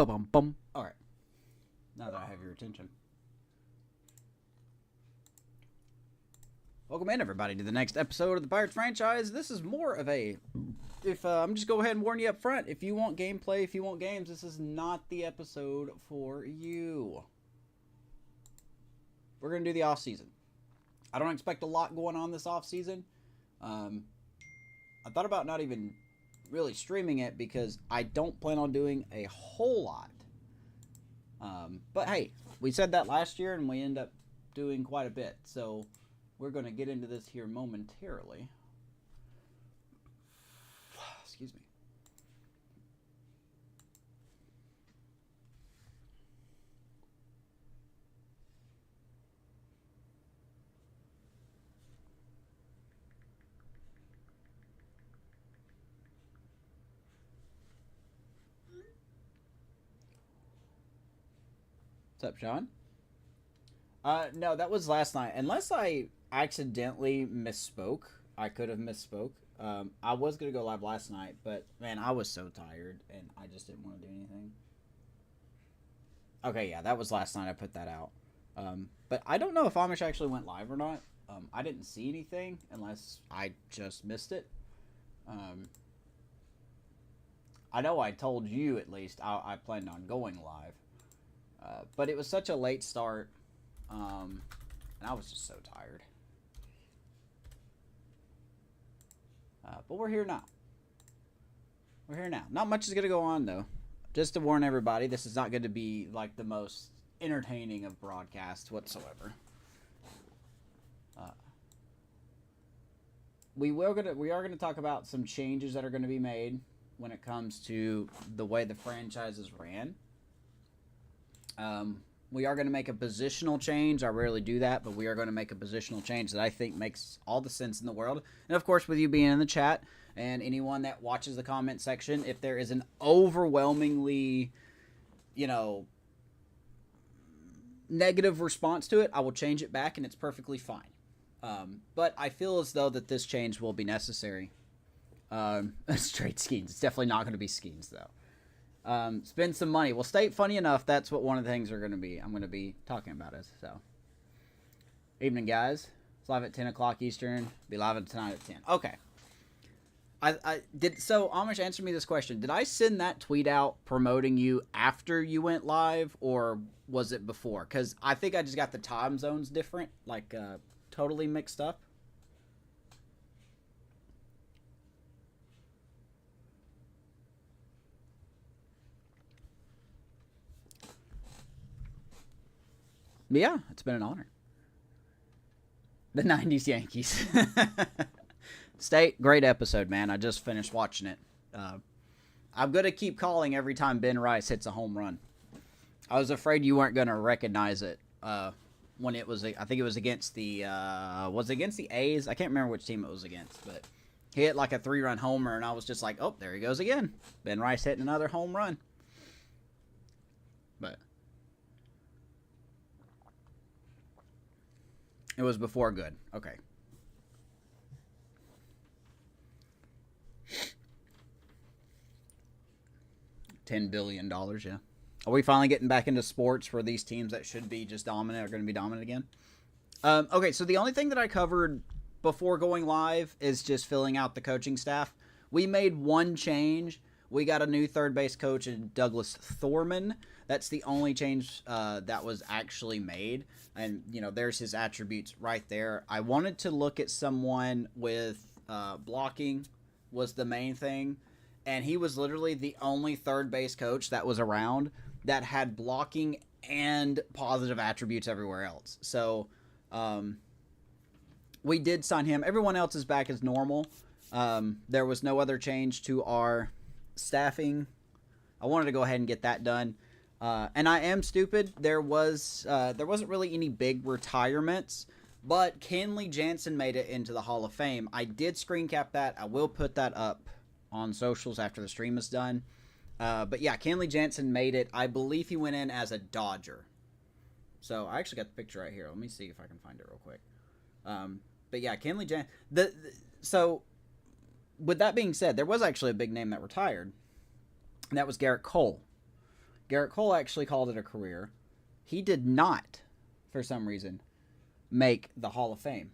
Bum. All right. Now that I have your attention. Welcome in, everybody, to the next episode of the Pirates franchise. This is more of a... I'm just go ahead and warn you up front. If you want gameplay, if you want games, this is not the episode for you. We're going to do the offseason. I don't expect a lot going on this offseason. I thought about not even really streaming it because I don't plan on doing a whole lot. But hey, we said that last year and we end up doing quite a bit. So we're going to get into this here momentarily. Excuse me. What's up, Sean? No, that was last night. Unless I accidentally misspoke. I could have misspoke. I was going to go live last night, but, man, I was so tired, and I just didn't want to do anything. Okay, yeah, that was last night I put that out. But I don't know if Amish actually went live or not. I didn't see anything, unless I just missed it. I know I told you, at least, I planned on going live. But it was such a late start, and I was just so tired. But we're here now. We're here now. Not much is going to go on, though. Just to warn everybody, this is not going to be, like, the most entertaining of broadcasts whatsoever. We are going to talk about some changes that are going to be made when it comes to the way the franchise is ran. We are going to make a positional change. I rarely do that, but we are going to make a positional change that I think makes all the sense in the world. And, of course, with you being in the chat and anyone that watches the comment section, if there is an overwhelmingly, negative response to it, I will change it back, and it's perfectly fine. But I feel as though that this change will be necessary. Straight Skeens. It's definitely not going to be Skeens, though. Spend some money. Well, state funny enough, that's what one of the things I'm going to be talking about is, so. Evening, guys. It's live at 10 o'clock Eastern. Be live tonight at 10. Okay. So Amish, answer me this question. Did I send that tweet out promoting you after you went live, or was it before? Because I think I just got the time zones different, like, totally mixed up. Yeah, it's been an honor. The 90s Yankees. State, great episode, man. I just finished watching it. I'm going to keep calling every time Ben Rice hits a home run. I was afraid you weren't going to recognize it when it was, I think it was against the, was it against the A's? I can't remember which team it was against, but he hit like a 3-run homer, and I was just like, oh, there he goes again. Ben Rice hitting another home run. But it was before good. Okay. $10 billion, yeah. Are we finally getting back into sports for these teams that should be just dominant are going to be dominant again? Okay, so the only thing that I covered before going live is just filling out the coaching staff. We made one change. We got a new third base coach in Douglas Thorman. That's the only change that was actually made. And, there's his attributes right there. I wanted to look at someone with blocking was the main thing. And he was literally the only third base coach that was around that had blocking and positive attributes everywhere else. So we did sign him. Everyone else is back as normal. There was no other change to our staffing. I wanted to go ahead and get that done. And I am stupid. There wasn't really any big retirements, but Kenley Jansen made it into the Hall of Fame. I did screen cap that. I will put that up on socials after the stream is done. But yeah, Kenley Jansen made it. I believe he went in as a Dodger. So I actually got the picture right here. Let me see if I can find it real quick. But yeah, Kenley Jansen. So with that being said, there was actually a big name that retired, and that was Garrett Cole. Garrett Cole actually called it a career. He did not, for some reason, make the Hall of Fame.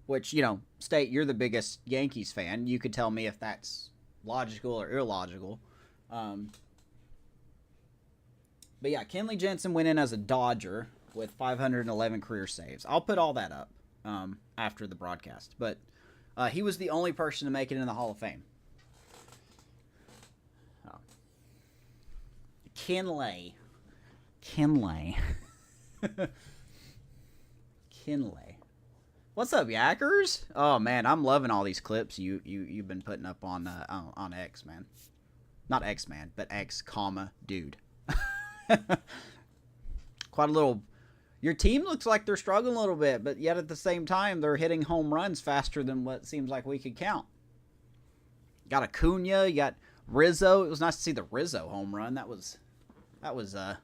Which, State, you're the biggest Yankees fan. You could tell me if that's logical or illogical. But yeah, Kenley Jensen went in as a Dodger with 511 career saves. I'll put all that up after the broadcast. But he was the only person to make it in the Hall of Fame. Kenley. What's up, Yackers? Oh man, I'm loving all these clips you've been putting up on X, man. Not X, man, but X, dude. Quite a little. Your team looks like they're struggling a little bit, but yet at the same time they're hitting home runs faster than what seems like we could count. You got Acuna, you got Rizzo. It was nice to see the Rizzo home run. That was a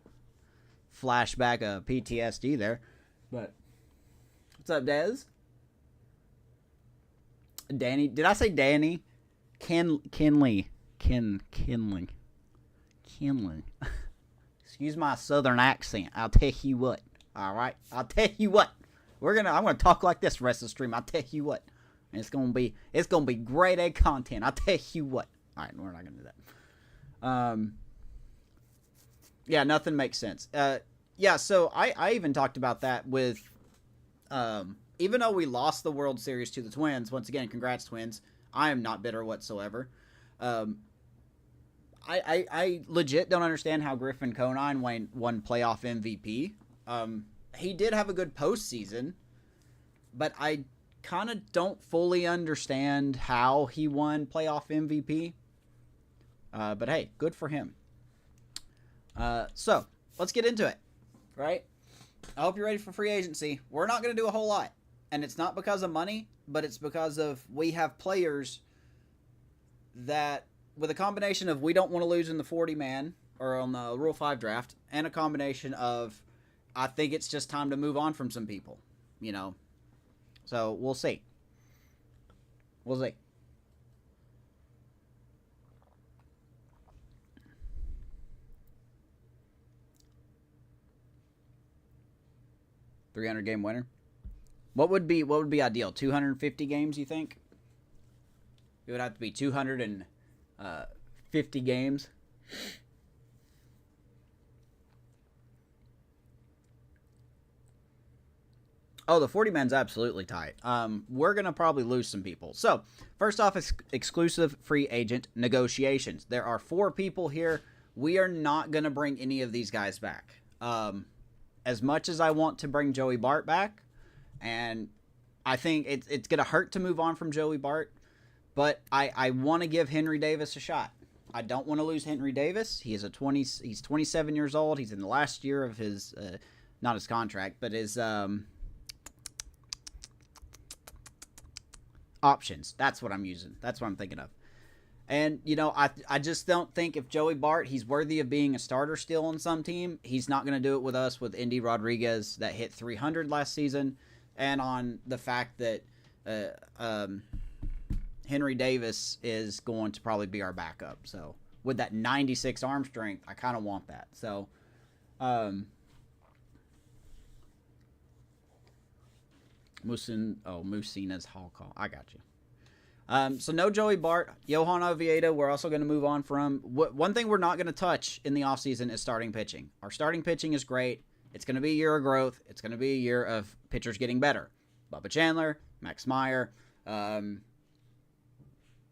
flashback of PTSD there. But what's up, Dez? Danny, did I say Danny? Kenley. Excuse my southern accent. I'll tell you what. All right, I'll tell you what. I'm gonna talk like this the rest of the stream. I'll tell you what. And it's gonna be grade A content. I'll tell you what. All right, we're not gonna do that. Yeah, nothing makes sense. Yeah, so I even talked about that with, even though we lost the World Series to the Twins, once again, congrats, Twins. I am not bitter whatsoever. I legit don't understand how Griffin Conine won playoff MVP. He did have a good postseason, but I kind of don't fully understand how he won playoff MVP. But hey, good for him. So let's get into it, right? I hope you're ready for free agency. We're not going to do a whole lot, and it's not because of money, but it's because of we have players that, with a combination of we don't want to lose in the 40-man or on the Rule 5 draft, and a combination of I think it's just time to move on from some people, So we'll see. We'll see. $300-game winner. What would be ideal? 250 games, you think? It would have to be 250 games. Oh, the 40-man's absolutely tight. We're going to probably lose some people. So, first off, exclusive free agent negotiations. There are 4 people here. We are not going to bring any of these guys back. As much as I want to bring Joey Bart back, and I think it's going to hurt to move on from Joey Bart, but I want to give Henry Davis a shot. I don't want to lose Henry Davis. He's 27 years old. He's in the last year of his, not his contract, but his options. That's what I'm using. That's what I'm thinking of. And, I just don't think if Joey Bart, he's worthy of being a starter still on some team. He's not going to do it with us with Indy Rodriguez that hit 300 last season, and on the fact that Henry Davis is going to probably be our backup. So with that 96 arm strength, I kind of want that. So, Musina's Hall call. I got you. So no Joey Bart. Johan Oviedo, we're also going to move on from. One thing we're not going to touch in the offseason is starting pitching. Our starting pitching is great. It's going to be a year of growth. It's going to be a year of pitchers getting better. Bubba Chandler, Max Meyer. Yeah,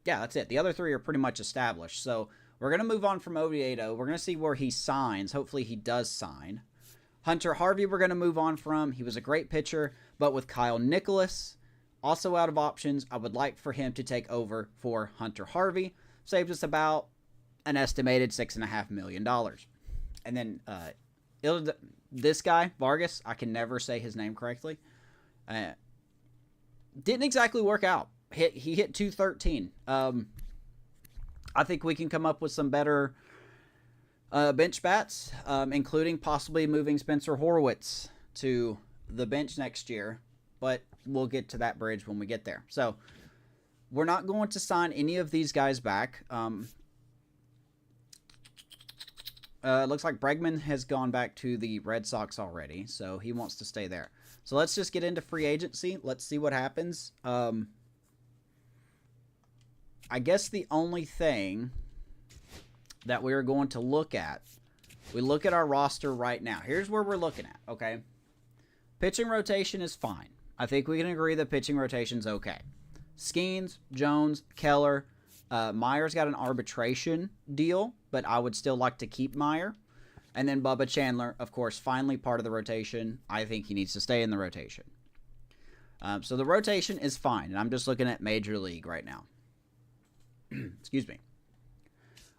that's it. The other 3 are pretty much established. So we're going to move on from Oviedo. We're going to see where he signs. Hopefully he does sign. Hunter Harvey we're going to move on from. He was a great pitcher, but with Kyle Nicholas also out of options, I would like for him to take over for Hunter Harvey. Saves us about an estimated $6.5 million. And then this guy, Vargas, I can never say his name correctly. Didn't exactly work out. He hit 213. I think we can come up with some better bench bats, including possibly moving Spencer Horwitz to the bench next year. But we'll get to that bridge when we get there. So we're not going to sign any of these guys back. Looks like Bregman has gone back to the Red Sox already, so he wants to stay there. So let's just get into free agency. Let's see what happens. I guess the only thing that we are going to look at, we look at our roster right now. Here's where we're looking at, okay? Pitching rotation is fine. I think we can agree that pitching rotation's okay. Skeens, Jones, Keller, Meyer's got an arbitration deal, but I would still like to keep Meyer. And then Bubba Chandler, of course, finally part of the rotation. I think he needs to stay in the rotation. So the rotation is fine, and I'm just looking at Major League right now. Excuse me.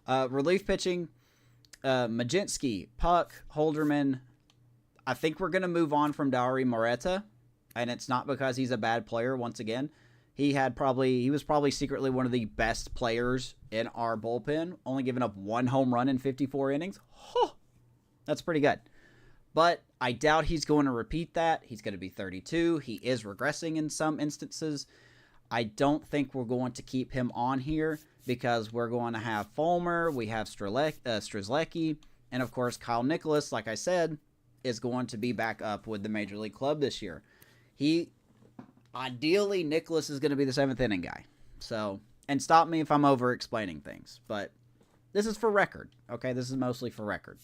Relief pitching, Majinski, Puck, Holderman. I think we're going to move on from Dauri Moreta, and it's not because he's a bad player, once again. He was probably secretly one of the best players in our bullpen, only giving up 1 home run in 54 innings. Huh, that's pretty good. But I doubt he's going to repeat that. He's going to be 32. He is regressing in some instances. I don't think we're going to keep him on here because we're going to have Fulmer, we have Strzelecki, and of course Kyle Nicholas, like I said, is going to be back up with the Major League Club this year. Ideally, Nicholas is going to be the 7th inning guy. So, and stop me if I'm over-explaining things, but this is for record, okay? This is mostly for record.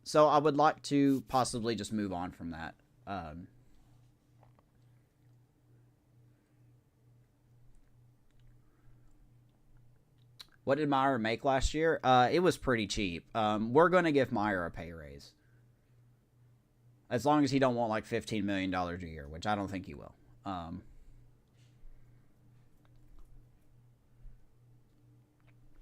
So I would like to possibly just move on from that. What did Meyer make last year? It was pretty cheap. We're going to give Meyer a pay raise. As long as he don't want like $15 million a year, which I don't think he will. If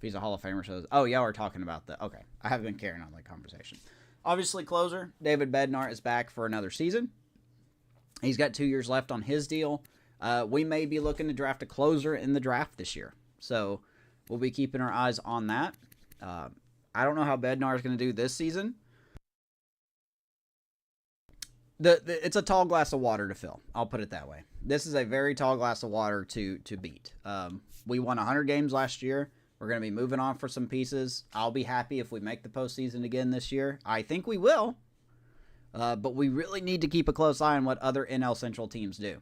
he's a Hall of Famer, so... Oh, yeah, we're talking about that. Okay. I haven't been carrying on that conversation. Obviously, closer, David Bednar is back for another season. He's got 2 years left on his deal. We may be looking to draft a closer in the draft this year. So, we'll be keeping our eyes on that. I don't know how Bednar is going to do this season. It's a tall glass of water to fill. I'll put it that way. This is a very tall glass of water to beat. We won 100 games last year. We're going to be moving on for some pieces. I'll be happy if we make the postseason again this year. I think we will. But we really need to keep a close eye on what other NL Central teams do.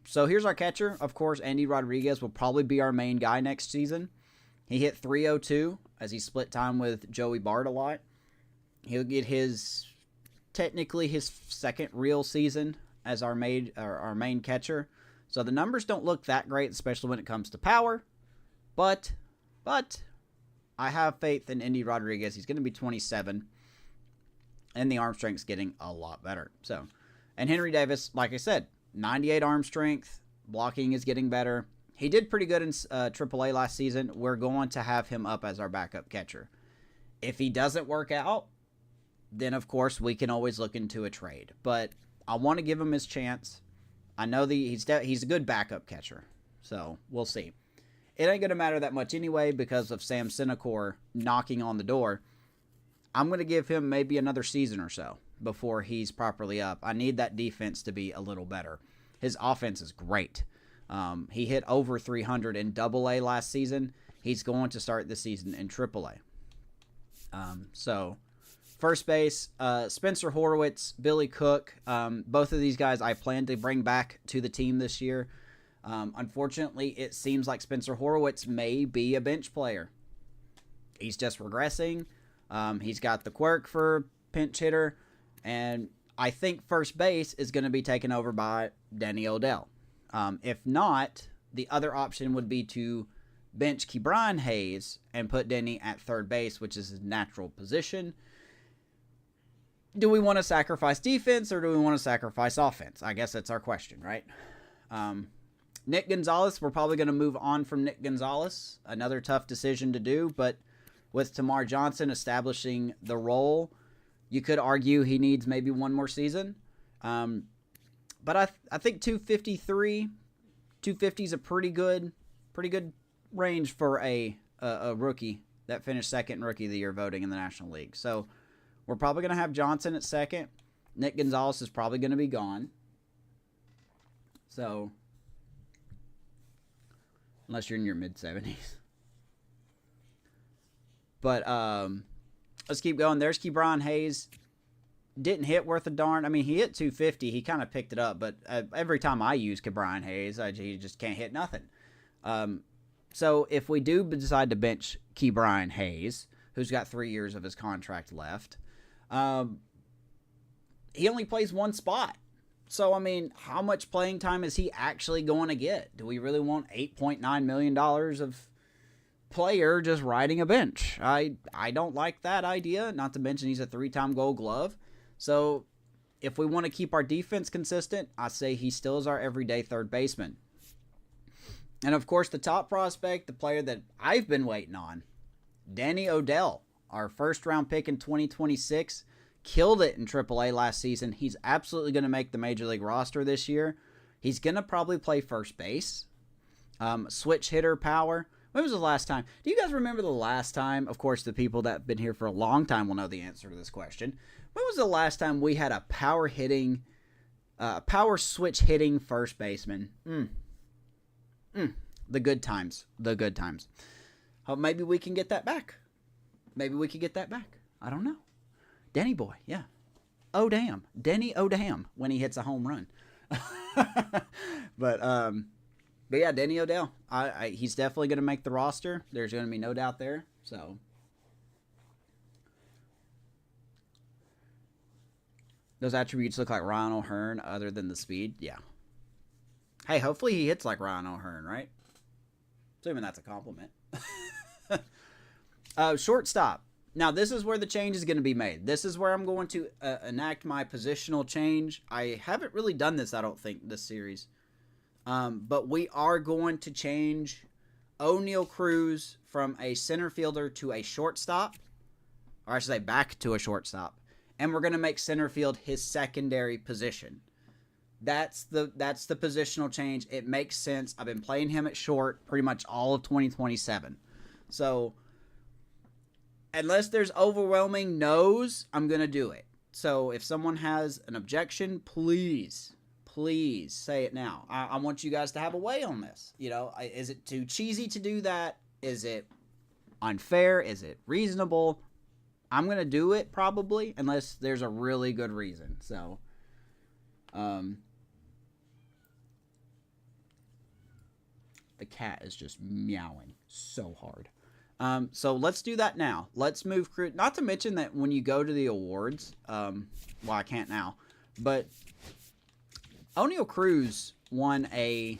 So here's our catcher. Of course, Andy Rodriguez will probably be our main guy next season. He hit .302 as he split time with Joey Bart a lot. He'll get technically his second real season as our main catcher. So the numbers don't look that great, especially when it comes to power. But I have faith in Andy Rodriguez. He's going to be 27. And the arm strength's getting a lot better. So, and Henry Davis, like I said, 98 arm strength. Blocking is getting better. He did pretty good in AAA last season. We're going to have him up as our backup catcher. If he doesn't work out, then of course we can always look into a trade. But I want to give him his chance. I know he's a good backup catcher. So, we'll see. It ain't going to matter that much anyway because of Sam Sinecor knocking on the door. I'm going to give him maybe another season or so before he's properly up. I need that defense to be a little better. His offense is great. He hit over 300 in AA last season. He's going to start the season in AAA. So, first base, Spencer Horwitz, Billy Cook. Both of these guys I plan to bring back to the team this year. Unfortunately, it seems like Spencer Horwitz may be a bench player. He's just regressing. He's got the quirk for pinch hitter. And I think first base is going to be taken over by Danny Odell. If not, the other option would be to bench Ke'Bryan Hayes and put Denny at third base, which is his natural position. Do we want to sacrifice defense or do we want to sacrifice offense? I guess that's our question, right? Nick Gonzalez, we're probably going to move on from Nick Gonzalez. Another tough decision to do, but with Tamar Johnson establishing the role, you could argue he needs maybe one more season. But I think 253, 250 is a pretty good range for a rookie that finished second Rookie of the Year voting in the National League. So we're probably going to have Johnson at second. Nick Gonzalez is probably going to be gone. So, unless you're in your mid-70s. But let's keep going. There's Ke'Bryan Hayes. Didn't hit worth a darn. I mean, he hit 250. He kind of picked it up, but every time I use Ke'Bryan Hayes, he just can't hit nothing. So if we do decide to bench Ke'Bryan Hayes, who's got 3 years of his contract left, he only plays one spot. So, I mean, how much playing time is he actually going to get? Do we really want $8.9 million of player just riding a bench? I don't like that idea, not to mention he's a 3-time Gold Glove. So, if we want to keep our defense consistent, I say he still is our everyday third baseman. And, of course, the top prospect, the player that I've been waiting on, Danny Odell, our first-round pick in 2026, killed it in AAA last season. He's absolutely going to make the Major League roster this year. He's going to probably play first base. Switch hitter power. When was the last time? Do you guys remember the last time? Of course, the people that have been here for a long time will know the answer to this question. When was the last time we had a power switch hitting first baseman? The good times. The good times. Maybe we can get that back. I don't know. Denny boy, yeah. Oh, damn. Denny, oh, damn, when he hits a home run. But yeah, Danny Odell. He's definitely going to make the roster. There's going to be no doubt there. So, those attributes look like Ryan O'Hearn other than the speed. Yeah. Hey, hopefully he hits like Ryan O'Hearn, right? Assuming that's a compliment. Shortstop. Now, this is where the change is going to be made. This is where I'm going to enact my positional change. I haven't really done this, I don't think, this series. But we are going to change O'Neal Cruz from a center fielder to a shortstop. Or I should say back to a shortstop. And we're going to make center field his secondary position. That's the positional change. It makes sense. I've been playing him at short pretty much all of 2027. So, unless there's overwhelming no's, I'm going to do it. So, if someone has an objection, please say it now. I want you guys to have a way on this. You know, is it too cheesy to do that? Is it unfair? Is it reasonable? I'm going to do it probably, unless there's a really good reason. So, the cat is just meowing so hard. So let's do that now. Let's move Cruz. Not to mention that when you go to the awards, well, I can't now, but O'Neal Cruz won a,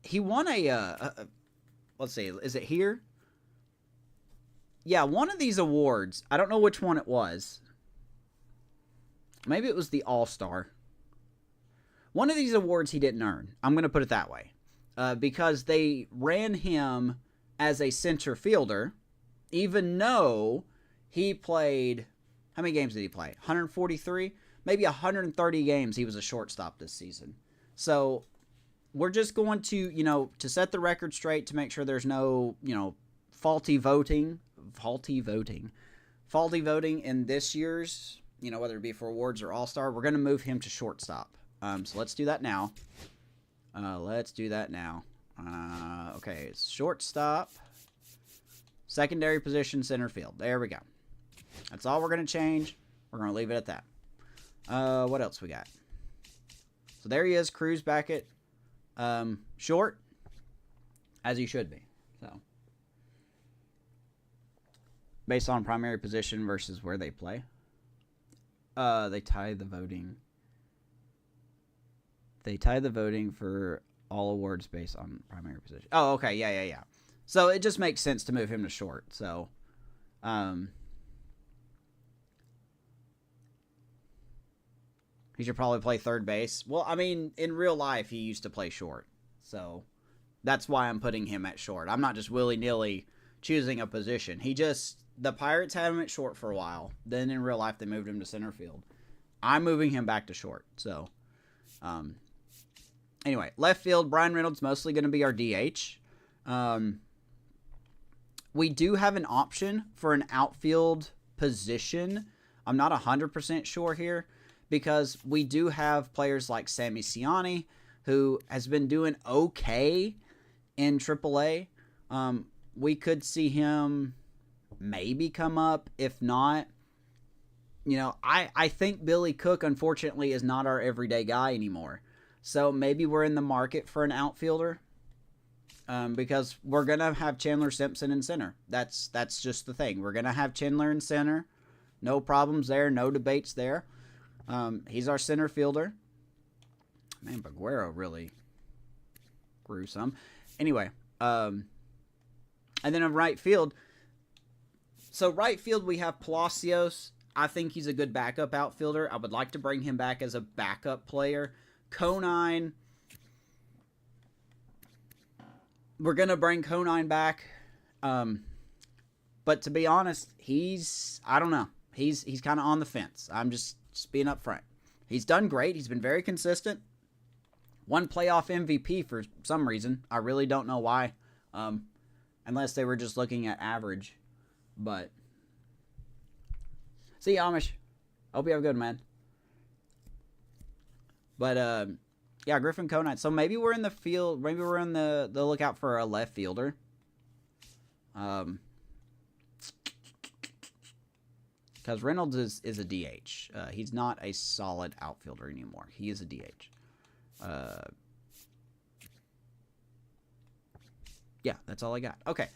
he won let's see, is it here? Yeah, one of these awards. I don't know which one it was. Maybe it was the All-Star. One of these awards he didn't earn. I'm going to put it that way. Because they ran him as a center fielder, even though he played... How many games did he play? 143? Maybe 130 games he was a shortstop this season. So, we're just going to, to set the record straight to make sure there's no, faulty voting in this year's, whether it be for awards or All-Star. We're going to move him to shortstop. So let's do that now. Okay, it's shortstop, secondary position, center field. There we go. That's all we're going to change. We're going to leave it at that. What else we got? So there he is, Cruz back at short, as he should be. So, based on primary position versus where they play. They tie the voting. They tie the voting for all awards based on primary position. Oh, okay. Yeah. So it just makes sense to move him to short. So, he should probably play third base. Well, I mean, in real life, he used to play short. So that's why I'm putting him at short. I'm not just willy-nilly choosing a position. The Pirates had him at short for a while. Then in real life, they moved him to center field. I'm moving him back to short. So, anyway, left field, Brian Reynolds mostly going to be our DH. We do have an option for an outfield position. I'm not 100% sure here because we do have players like Sammy Siani, who has been doing okay in AAA. We could see him maybe come up. If not, I think Billy Cook, unfortunately, is not our everyday guy anymore. So maybe we're in the market for an outfielder, because we're going to have Chandler Simpson in center. That's just the thing. We're going to have Chandler in center. No problems there. No debates there. He's our center fielder. Man, Baguero really grew some. Anyway, and then in right field. So right field, we have Palacios. I think he's a good backup outfielder. I would like to bring him back as a backup player. Conine. We're going to bring Conine back. But to be honest, I don't know. He's kind of on the fence. I'm just being up front. He's done great. He's been very consistent. One playoff MVP for some reason. I really don't know why. Unless they were just looking at average. But see you, Amish. Hope you have a good man. But yeah, Griffin Conine. So maybe we're in the field. Maybe we're in the lookout for a left fielder. Because Reynolds is a DH. He's not a solid outfielder anymore. He is a DH. Yeah, that's all I got. Okay,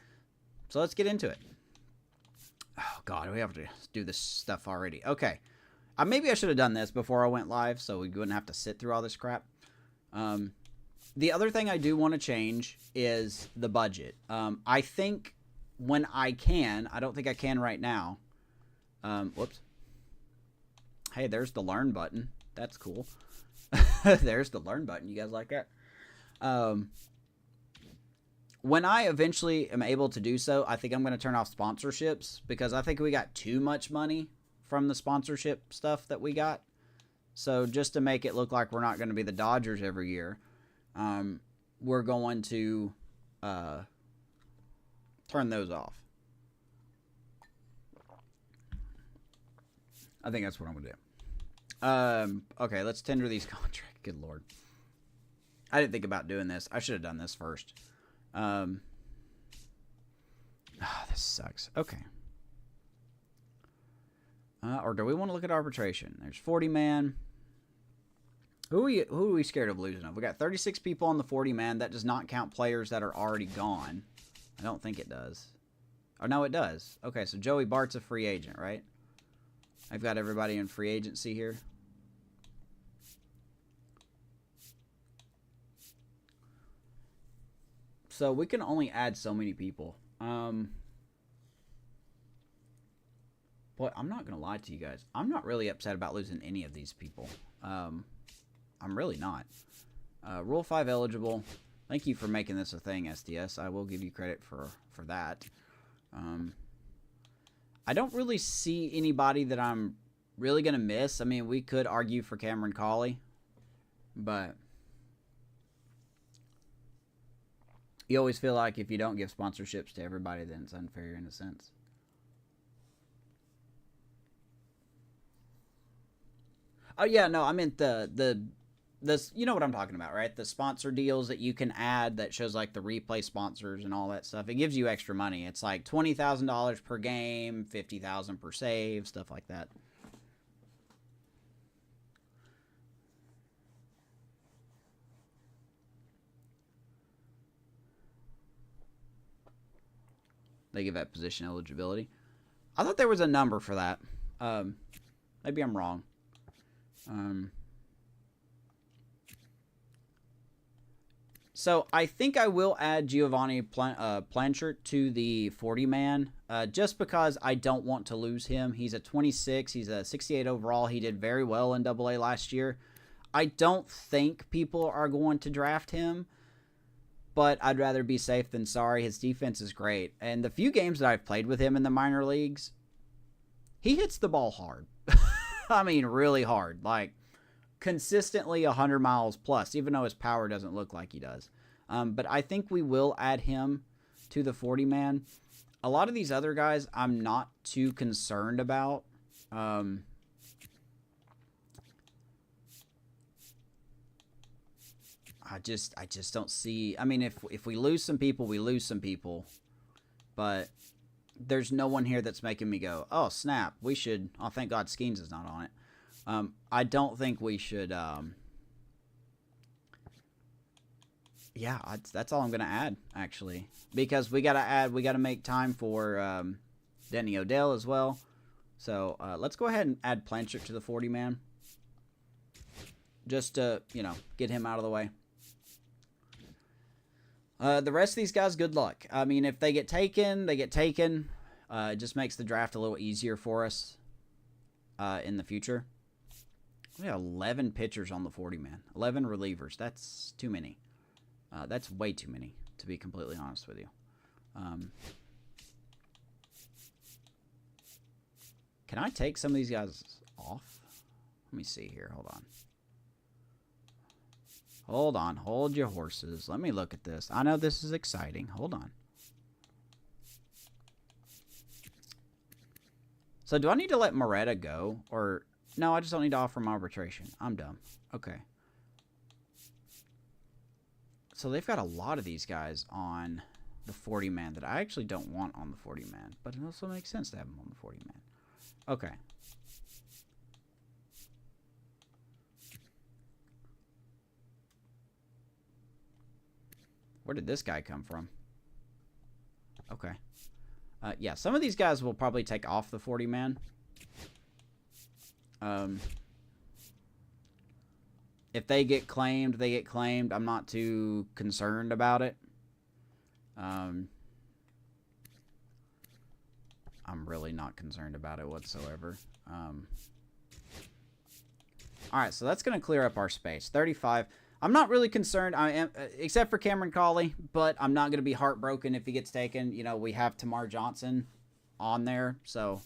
so let's get into it. Oh, God, we have to do this stuff already. Okay. Maybe I should have done this before I went live so we wouldn't have to sit through all this crap. The other thing I do want to change is the budget. I think when I don't think I can right now. Whoops. Hey, there's the learn button. That's cool. There's the learn button. You guys like that? When I eventually am able to do so, I think I'm going to turn off sponsorships because I think we got too much money from the sponsorship stuff that we got. So just to make it look like we're not going to be the Dodgers every year, we're going to turn those off. I think that's what I'm going to do. Okay, let's tender these contracts. Good Lord. I didn't think about doing this. I should have done this first. This sucks. Okay. Or do we want to look at arbitration? There's 40-man. Who are we scared of losing of? We got 36 people on the 40-man. That does not count players that are already gone. I don't think it does. Oh, no, it does. Okay, so Joey Bart's a free agent, right? I've got everybody in free agency here. So we can only add so many people. But I'm not going to lie to you guys. I'm not really upset about losing any of these people. I'm really not. Rule 5 eligible. Thank you for making this a thing, STS. I will give you credit for that. I don't really see anybody that I'm really going to miss. I mean, we could argue for Cameron Cawley, but you always feel like if you don't give sponsorships to everybody, then it's unfair in a sense. Oh, yeah, no, I meant the you know what I'm talking about, right? The sponsor deals that you can add that shows like the replay sponsors and all that stuff. It gives you extra money. It's like $20,000 per game, $50,000 per save, stuff like that. They give that position eligibility. I thought there was a number for that. Maybe I'm wrong. So I think I will add Giovanni Planchert to the 40-man just because I don't want to lose him. He's a 26. He's a 68 overall. He did very well in AA last year. I don't think people are going to draft him, but I'd rather be safe than sorry. His defense is great. And the few games that I've played with him in the minor leagues, he hits the ball hard. I mean, really hard. Like, consistently 100 miles plus, even though his power doesn't look like he does. But I think we will add him to the 40-man. A lot of these other guys I'm not too concerned about. I just don't see. I mean, if we lose some people, we lose some people, but there's no one here that's making me go, oh snap, we should. Oh, thank God, Skeens is not on it. I don't think we should. Yeah, that's all I'm gonna add actually, because we gotta make time for Denny Odell as well. So let's go ahead and add Blanchard to the 40 man, just to get him out of the way. The rest of these guys, good luck. I mean, if they get taken, they get taken. It just makes the draft a little easier for us in the future. We have 11 pitchers on the 40 man, 11 relievers. That's too many. That's way too many, to be completely honest with you. Can I take some of these guys off? Let me see here. Hold on. Hold on. Hold your horses. Let me look at this. I know this is exciting. Hold on. So do I need to let Moretta go? Or no, I just don't need to offer him arbitration. I'm dumb. Okay. So they've got a lot of these guys on the 40 man that I actually don't want on the 40 man. But it also makes sense to have them on the 40 man. Okay. Where did this guy come from? Okay. Yeah, some of these guys will probably take off the 40 man. If they get claimed, they get claimed. I'm not too concerned about it. I'm really not concerned about it whatsoever. Alright, so that's going to clear up our space. 35. I'm not really concerned, I am, except for Cameron Cawley, but I'm not going to be heartbroken if he gets taken. You know, we have Tamar Johnson on there, so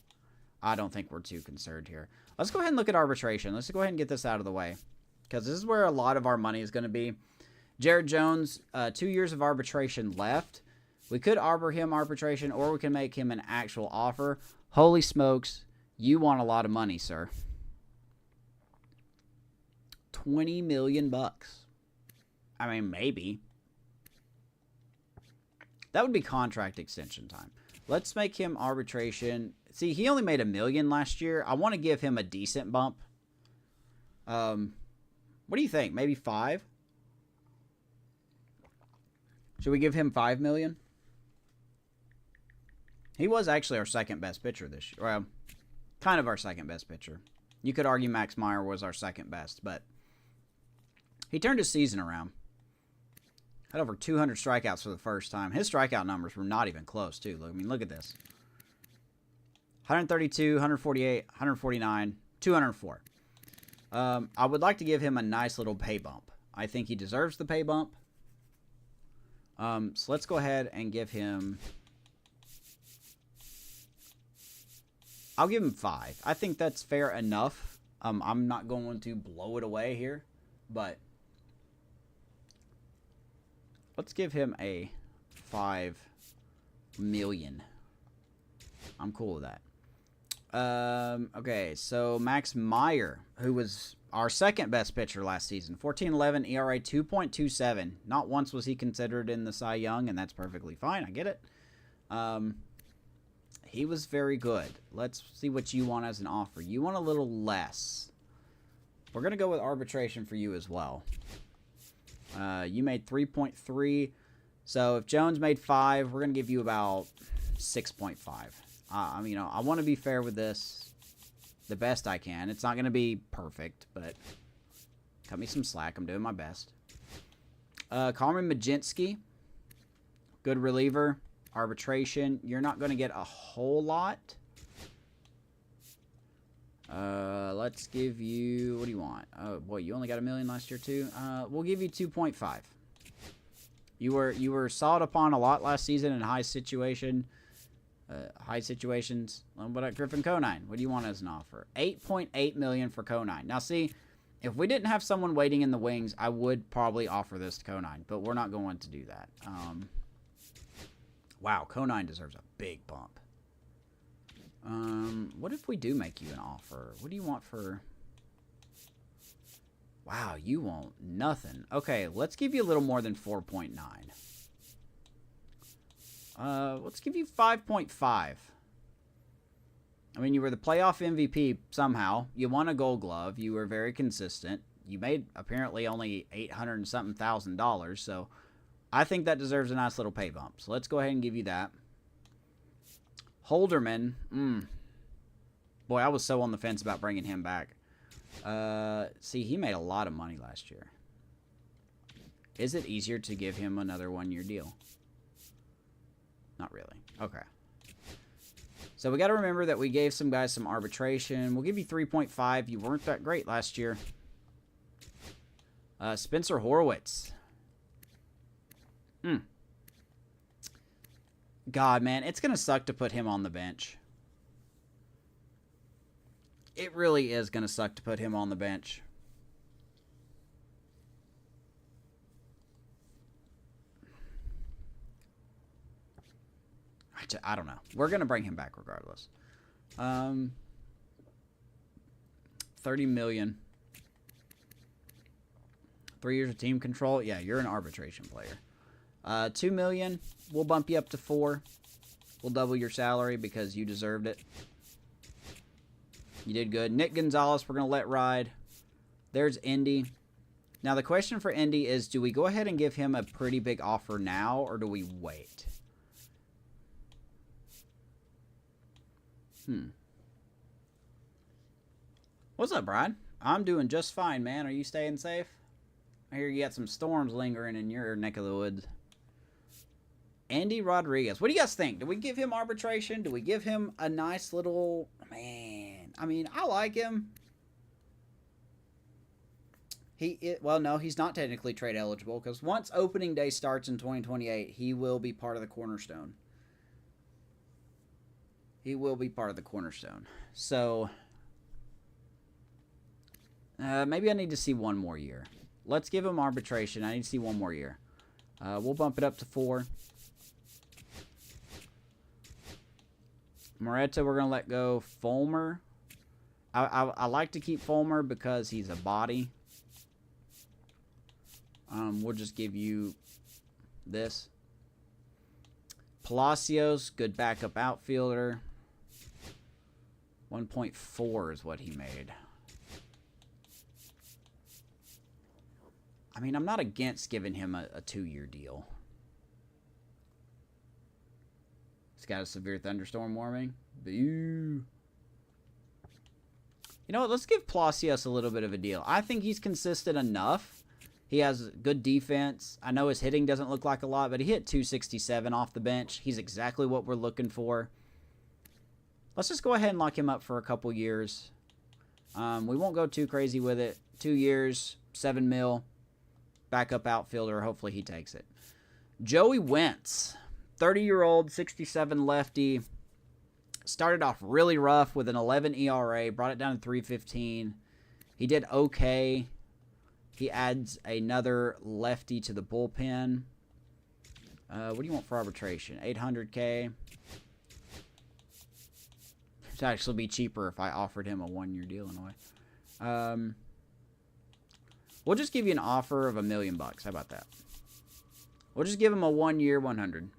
I don't think we're too concerned here. Let's go ahead and look at arbitration. Let's go ahead and get this out of the way, because this is where a lot of our money is going to be. Jared Jones, 2 years of arbitration left. We could arbor him arbitration, or we can make him an actual offer. Holy smokes, you want a lot of money, sir. 20 million bucks. I mean, maybe. That would be contract extension time. Let's make him arbitration. See, he only made $1 million last year. I want to give him a decent bump. What do you think? Maybe 5? Should we give him $5 million? He was actually our second best pitcher this year. Well, kind of our second best pitcher. You could argue Max Meyer was our second best, but he turned his season around. Had over 200 strikeouts for the first time. His strikeout numbers were not even close, too. I mean, look at this. 132, 148, 149, 204. I would like to give him a nice little pay bump. I think he deserves the pay bump. So let's go ahead and give him... I'll give him 5. I think that's fair enough. I'm not going to blow it away here, but let's give him a 5 million. I'm cool with that. Okay, so Max Meyer, who was our second best pitcher last season, 14-11 ERA, 2.27. Not once was he considered in the Cy Young, and that's perfectly fine. I get it. He was very good. Let's see what you want as an offer. You want a little less. We're going to go with arbitration for you as well. You made 3.3. So if Jones made 5, we're going to give you about 6.5. I mean, I want to be fair with this the best I can. It's not going to be perfect, but cut me some slack. I'm doing my best. Carmen Mlodzinski, good reliever. Arbitration, you're not going to get a whole lot. Let's give you, what do you want? Oh boy, you only got $1 million last year too. We'll give you 2.5. You were sought upon a lot last season in high situations. But Griffin Conine, what do you want as an offer? 8.8 million for Conine. Now see, if we didn't have someone waiting in the wings, I would probably offer this to Conine, but we're not going to do that. Wow, Conine deserves a big bump. What if we do make you an offer? What do you want for... Wow, you want nothing. Okay, let's give you a little more than 4.9. Let's give you 5.5. I mean, you were the playoff MVP somehow. You won a Gold Glove. You were very consistent. You made apparently only $800 and something thousand, so I think that deserves a nice little pay bump. So let's go ahead and give you that. Holderman, boy, I was so on the fence about bringing him back. See, he made a lot of money last year. Is it easier to give him another one-year deal? Not really. Okay. So we got to remember that we gave some guys some arbitration. We'll give you 3.5. You weren't that great last year. Spencer Horwitz. God, man, it's going to suck to put him on the bench. It really is going to suck to put him on the bench. I don't know. We're going to bring him back regardless. 30 million. 3 years of team control. Yeah, you're an arbitration player. 2 million. We'll bump you up to 4. We'll double your salary because you deserved it. You did good. Nick Gonzalez, we're going to let ride. There's Indy. Now, the question for Indy is, do we go ahead and give him a pretty big offer now, or do we wait? What's up, Brian? I'm doing just fine, man. Are you staying safe? I hear you got some storms lingering in your neck of the woods. Andy Rodriguez. What do you guys think? Do we give him arbitration? Do we give him a nice little... Man, I mean, I like him. Well, no, he's not technically trade eligible because once opening day starts in 2028, he will be part of the cornerstone. He will be part of the cornerstone. So, maybe I need to see one more year. Let's give him arbitration. I need to see one more year. We'll bump it up to 4. Moretta, we're going to let go. Fulmer. I like to keep Fulmer because he's a body. We'll just give you this. Palacios, good backup outfielder. 1.4 is what he made. I mean, I'm not against giving him a 2-year deal. He's got a severe thunderstorm warning. Boo. You know what? Let's give Palacios a little bit of a deal. I think he's consistent enough. He has good defense. I know his hitting doesn't look like a lot, but he hit 267 off the bench. He's exactly what we're looking for. Let's just go ahead and lock him up for a couple years. We won't go too crazy with it. 2 years, $7 million. Backup outfielder. Hopefully he takes it. Joey Wentz. 30-year-old, 67 lefty. Started off really rough with an 11 ERA. Brought it down to 3.15. He did okay. He adds another lefty to the bullpen. What do you want for arbitration? $800K. It'd actually be cheaper if I offered him a 1-year deal in a way. We'll just give you an offer of $1 million. How about that? We'll just give him a 1-year 100.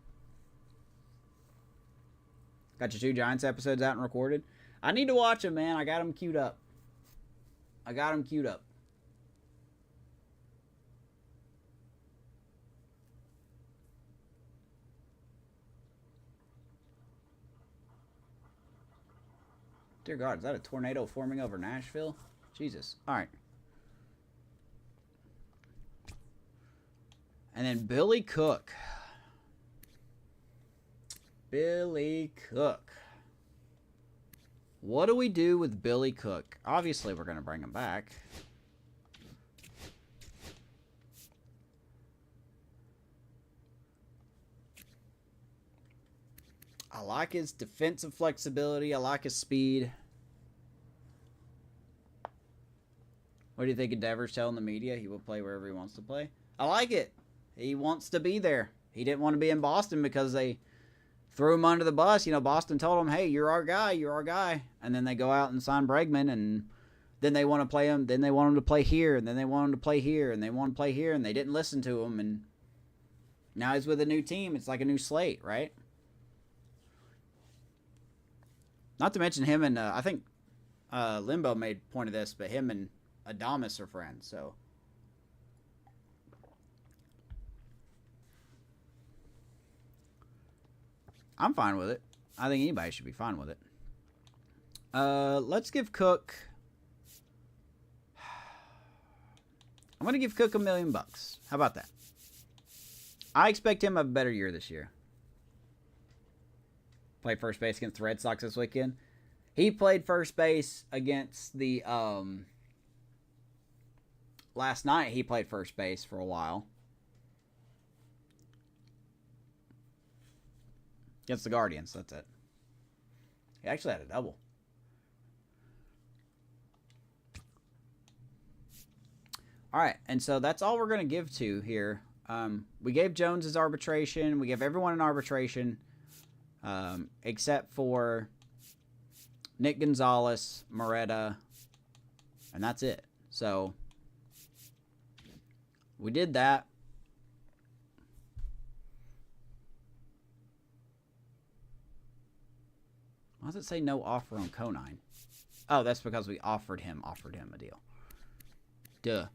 Got your 2 Giants episodes out and recorded. I need to watch them, man. I got them queued up. Dear God, is that a tornado forming over Nashville? Jesus. All right. And then Billy Cook. Billy Cook. What do we do with Billy Cook? Obviously, we're going to bring him back. I like his defensive flexibility. I like his speed. What do you think of Devers telling the media he will play wherever he wants to play? I like it. He wants to be there. He didn't want to be in Boston because they threw him under the bus. You know, Boston told him, hey, you're our guy. And then they go out and sign Bregman. And Then they want to play him. Then they want him to play here, and then they want him to play here, and they want to play here, and they didn't listen to him, and now he's with a new team. It's like a new slate, right? Not to mention him and I think Limbo made point of this, but him and Adamas are friends, so I'm fine with it. I think anybody should be fine with it. Let's give Cook. I'm gonna give Cook $1 million. How about that? I expect him to have a better year this year. Play first base against the Red Sox this weekend. He played first base against the last night. He played first base for a while against the Guardians. That's it. He actually had a double. All right, and so that's all we're going to give to here. We gave Jones his arbitration. We gave everyone an arbitration, except for Nick Gonzalez, Moretta, and that's it. So we did that. Why does it say no offer on Conine? Oh, that's because we offered him a deal. Duh.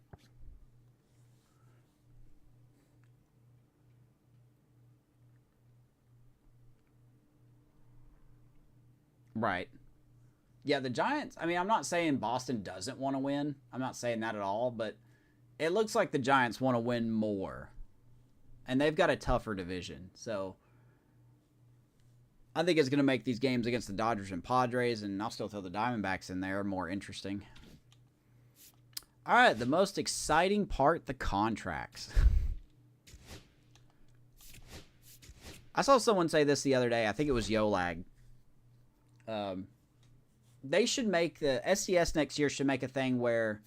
Right. Yeah, the Giants, I mean, I'm not saying Boston doesn't want to win. I'm not saying that at all, but it looks like the Giants want to win more. And they've got a tougher division. So I think it's going to make these games against the Dodgers and Padres, and I'll still throw the Diamondbacks in there, more interesting. All right, the most exciting part, the contracts. I saw someone say this the other day. I think it was Yolag. They should make the SCS next year should make a thing where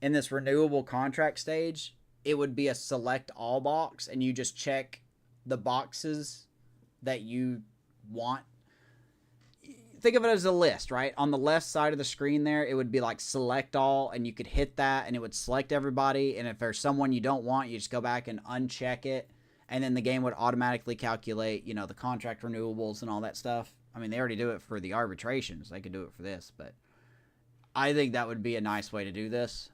in this renewable contract stage, it would be a select all box and you just check the boxes that you want. Think of it as a list, right? On the left side of the screen there, it would be like select all and you could hit that and it would select everybody. And if there's someone you don't want, you just go back and uncheck it. And then the game would automatically calculate, you know, the contract renewables and all that stuff. I mean, they already do it for the arbitrations. They could do it for this, but I think that would be a nice way to do this.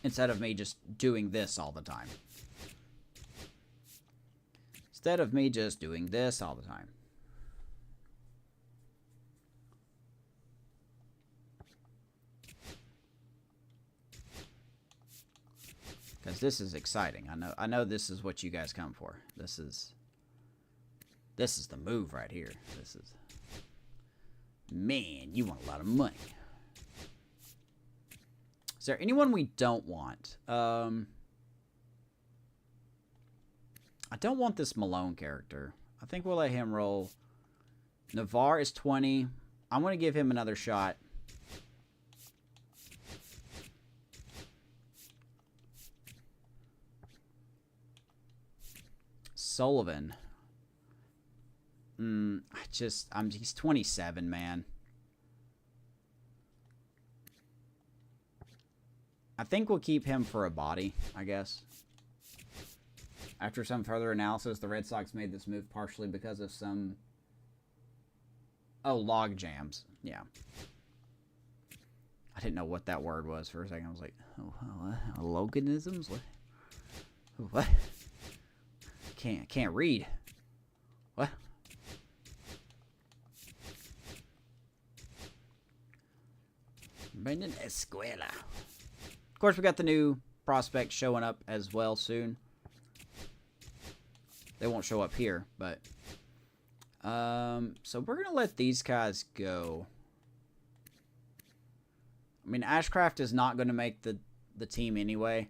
Instead of me just doing this all the time. Instead of me just doing this all the time. Because this is exciting. I know this is what you guys come for. This is the move right here. This is, man, you want a lot of money. Is there anyone we don't want? I don't want this Malone character. I think we'll let him roll. Navarre is 20. I'm going to give him another shot. Sullivan. He's 27, man. I think we'll keep him for a body, I guess. After some further analysis, the Red Sox made this move partially because of some... Oh, log jams. Yeah. I didn't know what that word was for a second. I was like, oh, loganisms? What? What? Can't read. What? Brendan Escuela. Of course, we got the new prospect showing up as well soon. They won't show up here, but so we're gonna let these guys go. I mean, Ashcraft is not gonna make the team anyway.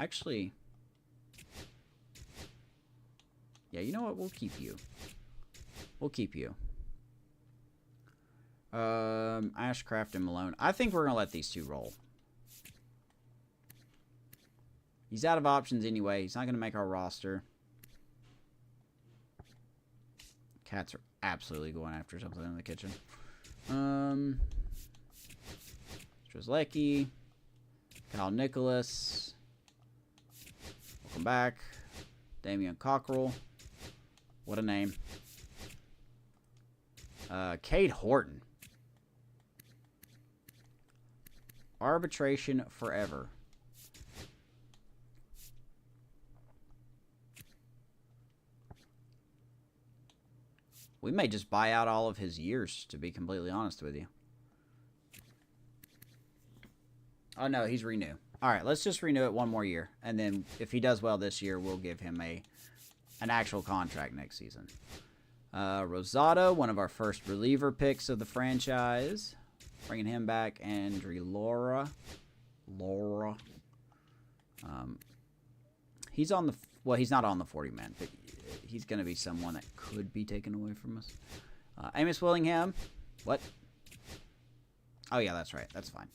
Actually, yeah, you know what? We'll keep you. We'll keep you. Ashcraft and Malone. I think we're going to let these two roll. He's out of options anyway. He's not going to make our roster. Cats are absolutely going after something in the kitchen. Strzelecki. Kyle Nicholas. Welcome back. Damian Cockrell. What a name. Cade Horton. Arbitration forever. We may just buy out all of his years, to be completely honest with you. Oh, no, he's renew. All right, let's just renew it one more year. And then if he does well this year, we'll give him an actual contract next season. Rosado, one of our first reliever picks of the franchise. Bringing him back. Andrew Laura. He's on the... Well, he's not on the 40-man, but he's going to be someone that could be taken away from us. Amos Willingham. What? Oh, yeah, that's right. That's fine.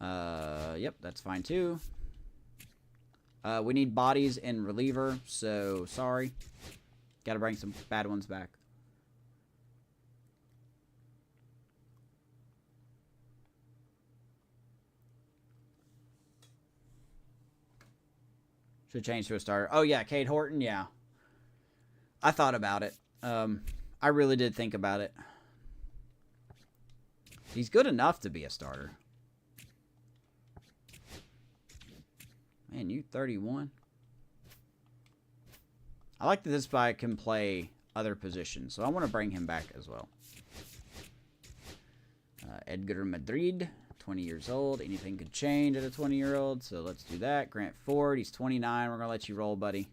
Yep, that's fine, too. We need bodies in reliever, so sorry. Got to bring some bad ones back. Should change to a starter. Oh, yeah, Cade Horton, yeah. I thought about it. I really did think about it. He's good enough to be a starter. Man, you 31. I like that this guy can play other positions, so I want to bring him back as well. Edgar Madrid, 20 years old. Anything could change at a 20-year-old, so let's do that. Grant Ford, he's 29. We're going to let you roll, buddy.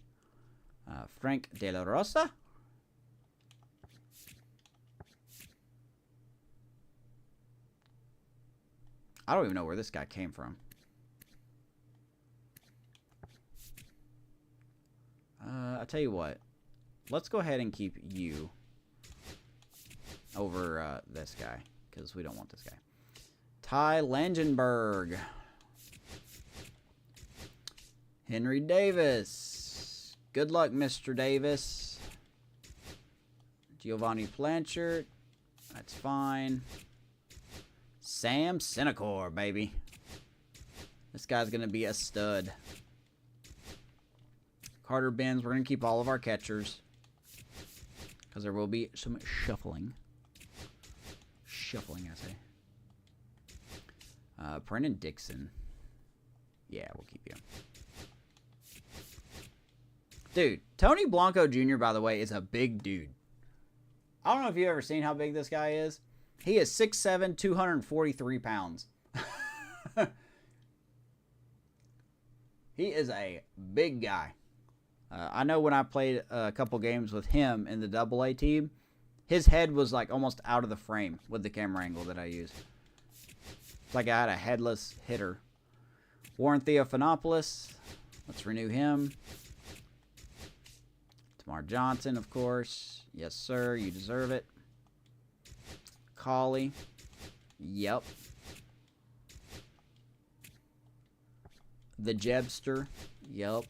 Frank De La Rosa. I don't even know where this guy came from. I'll tell you what. Let's go ahead and keep you over this guy, because we don't want this guy. Ty Langenberg. Henry Davis. Good luck, Mr. Davis. Giovanni Blanchard. That's fine. Sam Senecor, baby. This guy's going to be a stud. Carter Benz. We're going to keep all of our catchers, because there will be some shuffling. Shuffling, I say. Brennan Dixon. Yeah, we'll keep you. Dude, Tony Blanco Jr., by the way, is a big dude. I don't know if you've ever seen how big this guy is. He is 6'7", 243 pounds. He is a big guy. I know when I played a couple games with him in the AA team, his head was like almost out of the frame with the camera angle that I used. It's like I had a headless hitter. Warren Theophanopoulos. Let's renew him. Tamar Johnson, of course. Yes, sir. You deserve it. Colley. Yep. The Jebster. Yep.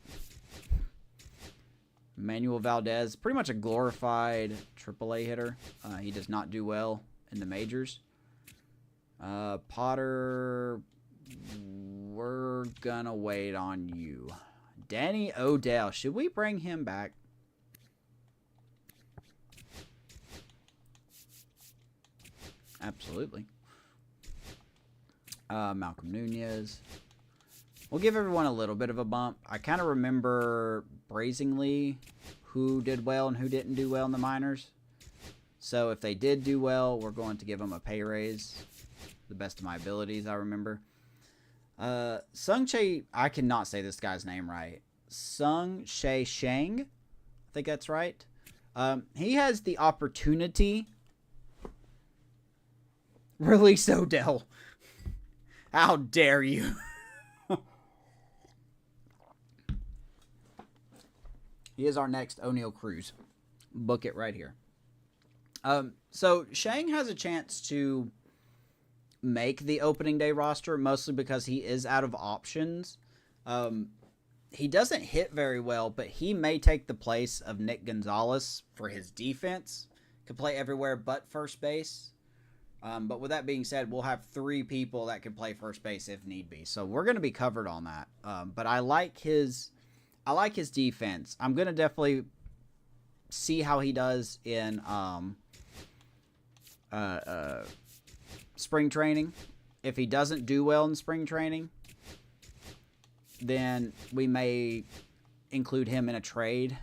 Manuel Valdez. Pretty much a glorified AAA hitter. He does not do well in the majors. Potter. We're gonna wait on you. Danny Odell. Should we bring him back? Absolutely. Malcolm Nunez. We'll give everyone a little bit of a bump. I kind of remember brazenly who did well and who didn't do well in the minors. So if they did do well, we're going to give them a pay raise. The best of my abilities, I remember. Sung Che, I cannot say this guy's name right. Sung Che Shang. I think that's right. He has the opportunity. Release Odell. How dare you? He is our next O'Neal Cruz. Book it right here. So Shang has a chance to make the opening day roster, mostly because he is out of options. he doesn't hit very well, but he may take the place of Nick Gonzalez for his defense. Could play everywhere but first base. But with that being said, we'll have 3 people that can play first base if need be. So we're going to be covered on that. But I like his defense. I'm going to definitely see how he does in spring training. If he doesn't do well in spring training, then we may include him in a trade.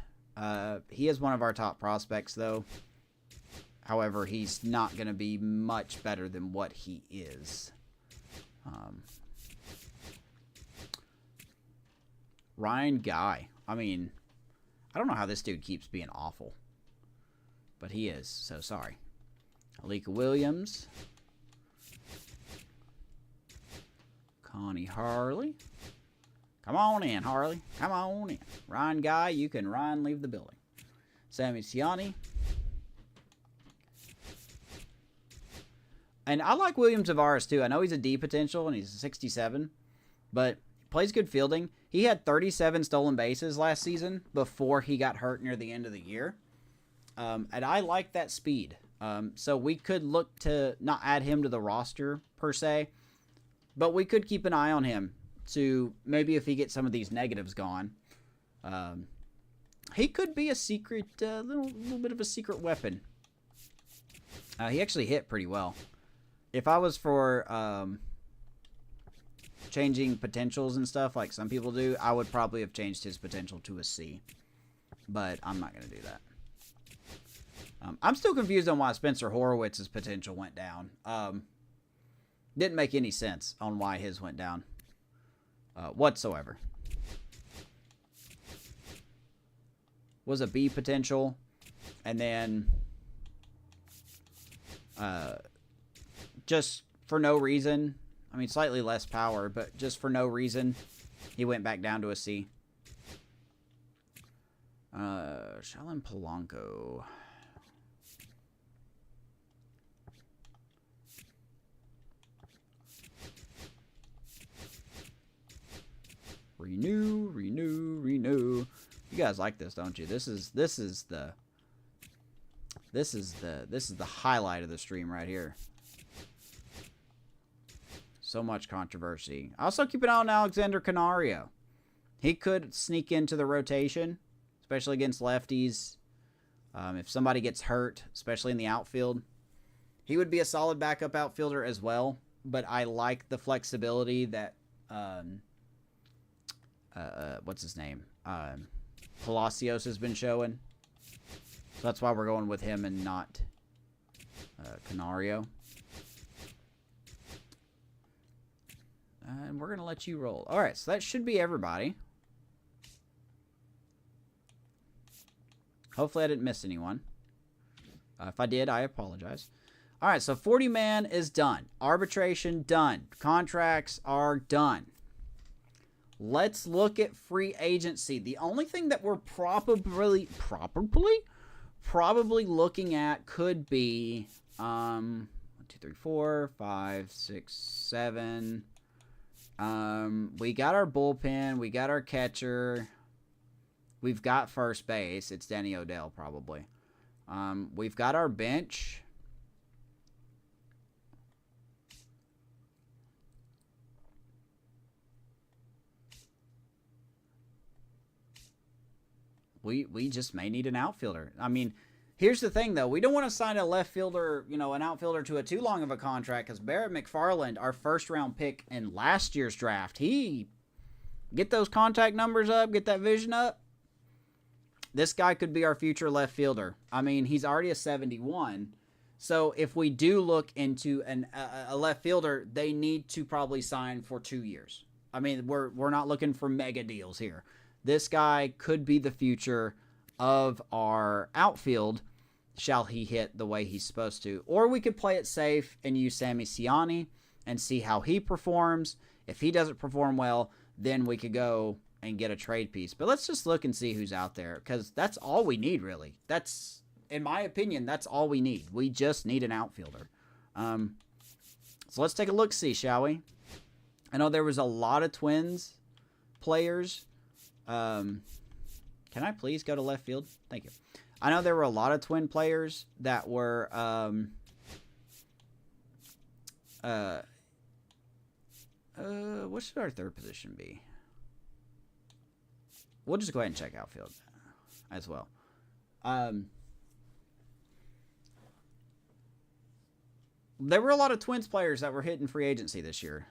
He is one of our top prospects, though. However, he's not going to be much better than what he is. Ryan Guy. I mean, I don't know how this dude keeps being awful. But he is, so sorry. Alika Williams. Connie Harley. Come on in, Harley. Come on in. Ryan Guy, you can leave the building. Sammy Siani. And I like William Tavares, too. I know he's a D potential, and he's a 67. But plays good fielding. He had 37 stolen bases last season before he got hurt near the end of the year. And I like that speed. So we could look to not add him to the roster, per se. But we could keep an eye on him to maybe if he gets some of these negatives gone. He could be a secret, little bit of a secret weapon. He actually hit pretty well. If I was for changing potentials and stuff like some people do, I would probably have changed his potential to a C. But I'm not going to do that. I'm still confused on why Spencer Horowitz's potential went down. Didn't make any sense on why his went down whatsoever. Was a B potential, and then just for no reason, I mean slightly less power, but just for no reason, he went back down to a C. Shalin Polanco. Renew. You guys like this, don't you? This is the highlight of the stream right here. So much controversy. Also keep an eye on Alexander Canario. He could sneak into the rotation, especially against lefties. If somebody gets hurt, especially in the outfield, he would be a solid backup outfielder as well. But I like the flexibility that what's his name? Palacios has been showing. So that's why we're going with him and not Canario. And we're going to let you roll. All right, so that should be everybody. Hopefully I didn't miss anyone. If I did, I apologize. All right, so 40-man is done. Arbitration done. Contracts are done. Let's look at free agency. The only thing that we're probably looking at could be 1, 2, 3, 4, 5, 6, 7. We got our bullpen. We got our catcher. We've got first base. It's Danny Odell probably. We've got our bench. We just may need an outfielder. I mean, here's the thing, though. We don't want to sign a left fielder, an outfielder to a too long of a contract because Barrett McFarland, our first-round pick in last year's draft, get those contact numbers up, get that vision up. This guy could be our future left fielder. I mean, he's already a 71. So if we do look into a left fielder, they need to probably sign for 2 years. I mean, we're not looking for mega deals here. This guy could be the future of our outfield, shall he hit the way he's supposed to. Or we could play it safe and use Sammy Siani and see how he performs. If he doesn't perform well, then we could go and get a trade piece. But let's just look and see who's out there, because that's all we need, really. That's, in my opinion, that's all we need. We just need an outfielder. So let's take a look-see, shall we? I know there was a lot of Twins players Can I please go to left field? Thank you. I know there were a lot of Twin players that were what should our third position be? We'll just go ahead and check outfield as well. There were a lot of Twins players that were hitting free agency this year.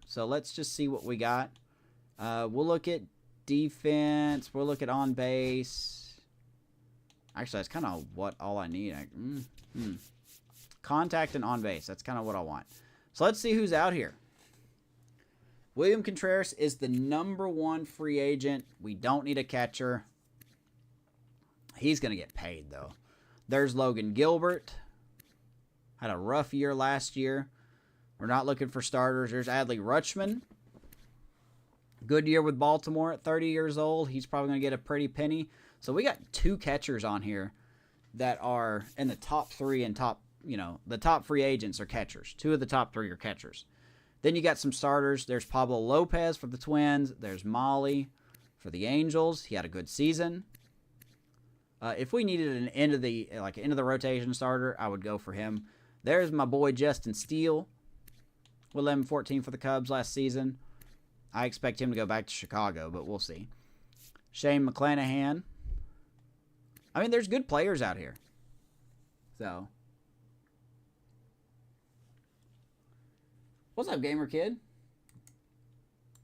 So let's just see what we got. We'll look at defense. We'll look at on base. Actually, that's kind of what all I need. Contact and on base. That's kind of what I want. So let's see who's out here. William Contreras is the #1 free agent. We don't need a catcher. He's going to get paid, though. There's Logan Gilbert. Had a rough year last year. We're not looking for starters. There's Adley Rutschman. Good year with Baltimore at 30 years old. He's probably going to get a pretty penny. So we got 2 catchers on here that are in the top 3 and the top free agents are catchers. 2 of the top 3 are catchers. Then you got some starters. There's Pablo Lopez for the Twins. There's Molly for the Angels. He had a good season. If we needed an end of the rotation starter, I would go for him. There's my boy Justin Steele with 11-14 for the Cubs last season. I expect him to go back to Chicago, but we'll see. Shane McClanahan. I mean, there's good players out here. So, what's up, gamer kid?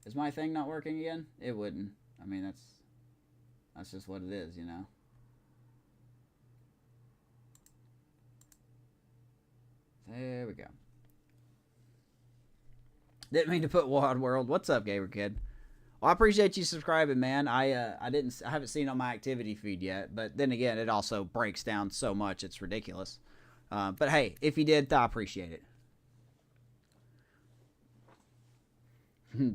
Is my thing not working again? It wouldn't. I mean, that's just what it is, you know. There we go. Didn't mean to put Wild World. What's up, gamer kid? Well, I appreciate you subscribing, man. I haven't seen it on my activity feed yet, but then again, it also breaks down so much it's ridiculous. But hey, if you did, I appreciate it.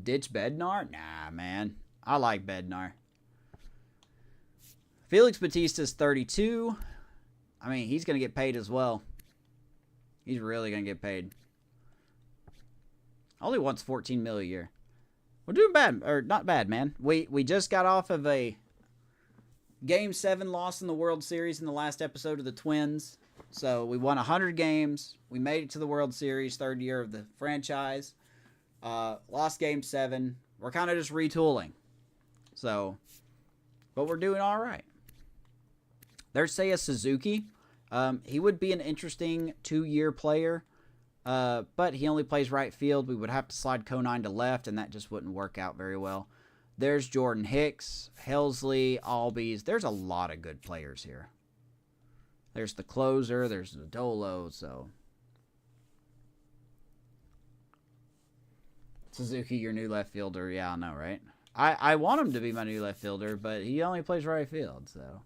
Ditch Bednar? Nah, man. I like Bednar. Felix Bautista's 32. I mean, he's going to get paid as well. He's really going to get paid. Only wants $14 million a year. We're doing bad, or not bad, man. We just got off of a Game 7 loss in the World Series in the last episode of the Twins. So we won 100 games. We made it to the World Series, 3rd year of the franchise. Lost Game 7. We're kind of just retooling. So, but we're doing all right. There's Seiya Suzuki. He would be an interesting 2-year player. But he only plays right field. We would have to slide Conine to left, and that just wouldn't work out very well. There's Jordan Hicks, Helsley, Albies. There's a lot of good players here. There's the closer. There's the Dolo. So Suzuki, your new left fielder. Yeah, I know, right? I want him to be my new left fielder, but he only plays right field, so.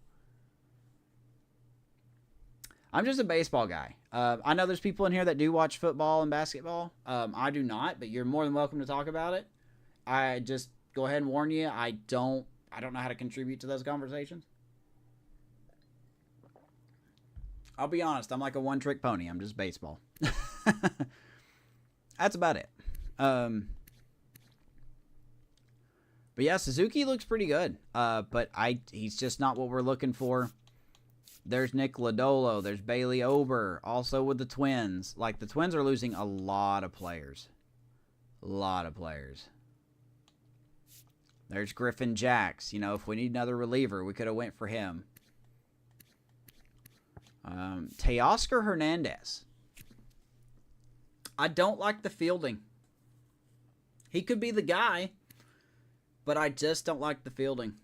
I'm just a baseball guy. I know there's people in here that do watch football and basketball. I do not, but you're more than welcome to talk about it. I just go ahead and warn you, I don't know how to contribute to those conversations. I'll be honest, I'm like a one-trick pony. I'm just baseball. That's about it. But yeah, Suzuki looks pretty good. But he's just not what we're looking for. There's Nick Lodolo. There's Bailey Ober. Also with the Twins. Like, the Twins are losing a lot of players. A lot of players. There's Griffin Jacks. You know, if we need another reliever, we could have went for him. Teoscar Hernandez. I don't like the fielding. He could be the guy, but I just don't like the fielding.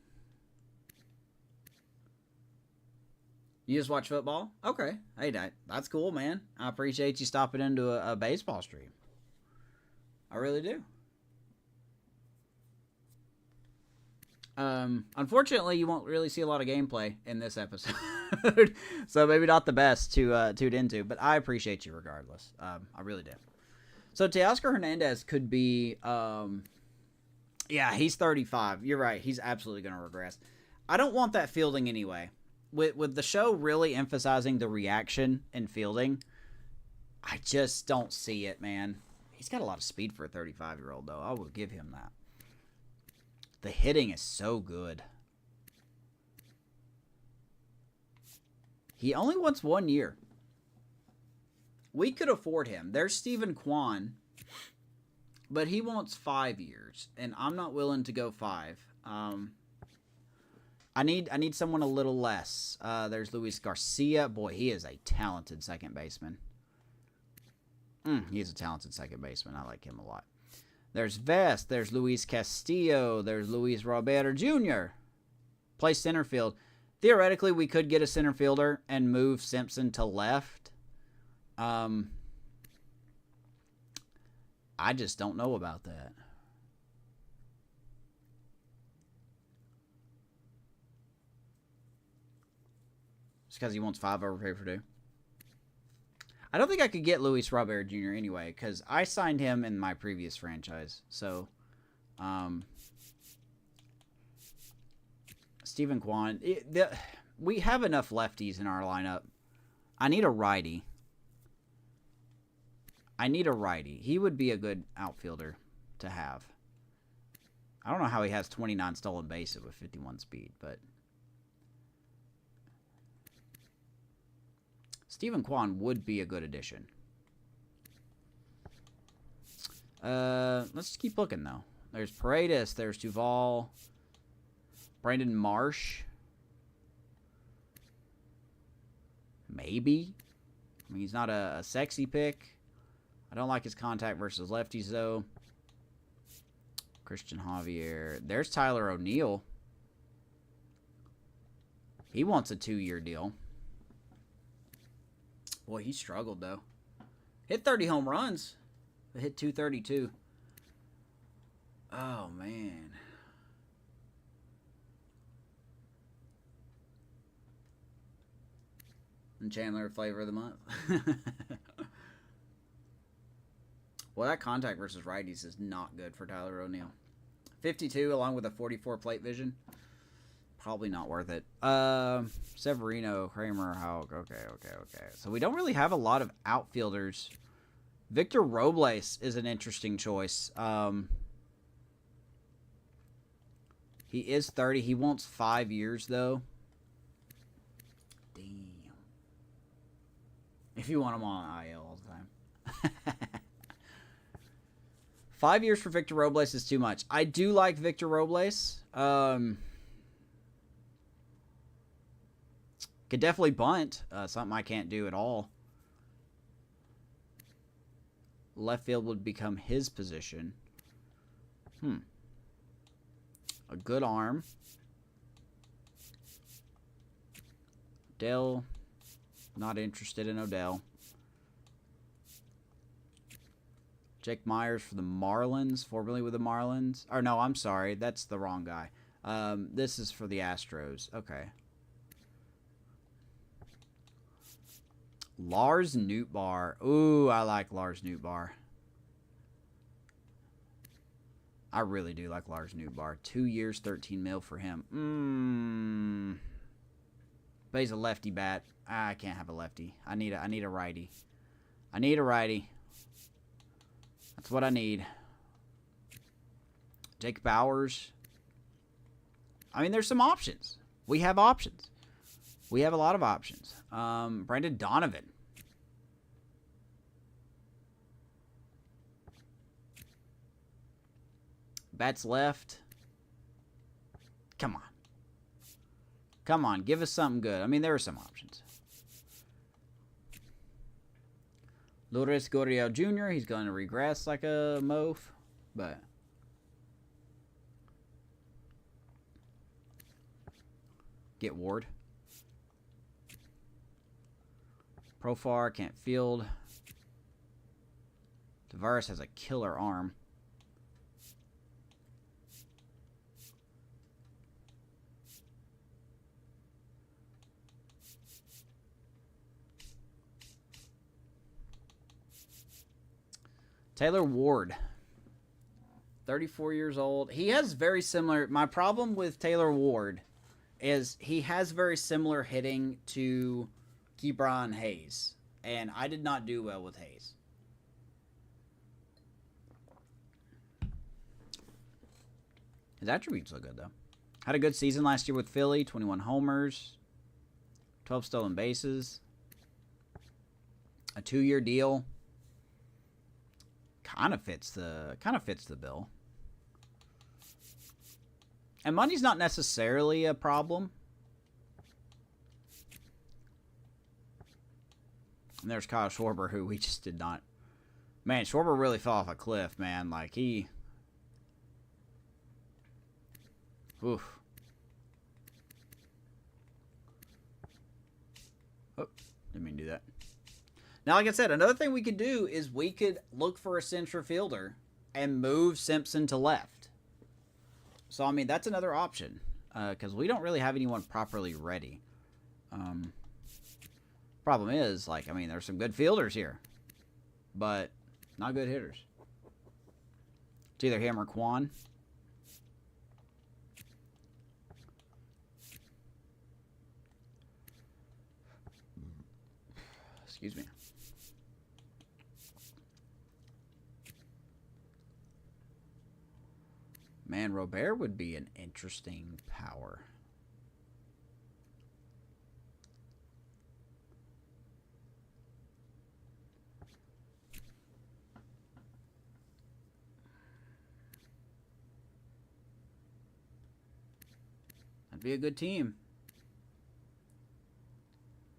You just watch football? Okay. Hey, that's cool, man. I appreciate you stopping into a baseball stream. I really do. Unfortunately, you won't really see a lot of gameplay in this episode. So maybe not the best to tune into, but I appreciate you regardless. I really do. So Teoscar Hernandez could be, yeah, he's 35. You're right. He's absolutely going to regress. I don't want that fielding anyway. With the show really emphasizing the reaction and fielding, I just don't see it, man. He's got a lot of speed for a 35-year-old, though. I will give him that. The hitting is so good. He only wants 1 year. We could afford him. There's Stephen Kwan, but he wants 5 years, and I'm not willing to go 5. I need someone a little less. There's Luis Garcia. Boy, he is a talented second baseman. He is a talented second baseman. I like him a lot. There's Vest. There's Luis Castillo. There's Luis Robert Jr. Play center field. Theoretically, we could get a center fielder and move Simpson to left. I just don't know about that. Just because he wants 5 over Purdue. I don't think I could get Luis Robert Jr. anyway, because I signed him in my previous franchise. So, Stephen Kwan. We have enough lefties in our lineup. I need a righty. He would be a good outfielder to have. I don't know how he has 29 stolen bases with 51 speed, but Stephen Kwan would be a good addition. Let's just keep looking, though. There's Paredes. There's Duval. Brandon Marsh. Maybe. I mean, he's not a sexy pick. I don't like his contact versus lefties, though. Christian Javier. There's Tyler O'Neill. He wants a 2-year deal. Boy, he struggled, though. Hit 30 home runs, but hit 232. Oh, man. And Chandler, flavor of the month. Well, that contact versus righties is not good for Tyler O'Neill. 52 along with a 44 plate vision. Probably not worth it. Severino, Kramer, Haug. Okay. So we don't really have a lot of outfielders. Victor Robles is an interesting choice. He is 30. He wants 5 years, though. Damn. If you want him on IL all the time. 5 years for Victor Robles is too much. I do like Victor Robles. Could definitely bunt. Something I can't do at all. Left field would become his position. A good arm. Odell. Not interested in Odell. Jake Myers for the Marlins, formerly with the Marlins. Or no, I'm sorry. That's the wrong guy. This is for the Astros. Okay. Lars Nootbaar. Ooh, I like Lars Nootbaar. I really do like Lars Nootbaar. 2 years, 13 mil for him. But he's a lefty bat. I can't have a lefty. I need a righty. I need a righty. That's what I need. Jake Bowers. I mean, there's some options. We have options. We have a lot of options. Brandon Donovan. Bats left. Come on. Come on, give us something good. I mean, there are some options. Lourdes Gurriel Jr., he's going to regress like a moaf, but get Ward. Profar can't field. Tavares has a killer arm. Taylor Ward, 34 years old. He has very similar... My problem with Taylor Ward is he has very similar hitting to Ke'Bryan Hayes, and I did not do well with Hayes. His attributes look good, though. Had a good season last year with Philly. 21 homers. 12 stolen bases. A 2-year deal. Kind of fits the bill. And money's not necessarily a problem. And there's Kyle Schwarber, who we just did not... Man, Schwarber really fell off a cliff, man. Like, he... Oof. Oh, didn't mean to do that. Now, like I said, another thing we could do is we could look for a center fielder and move Simpson to left. So, I mean, that's another option. Because we don't really have anyone properly ready. Problem is, like, I mean, there's some good fielders here. But not good hitters. It's either him or Quan. Excuse me. Man, Robert would be an interesting power. That'd be a good team.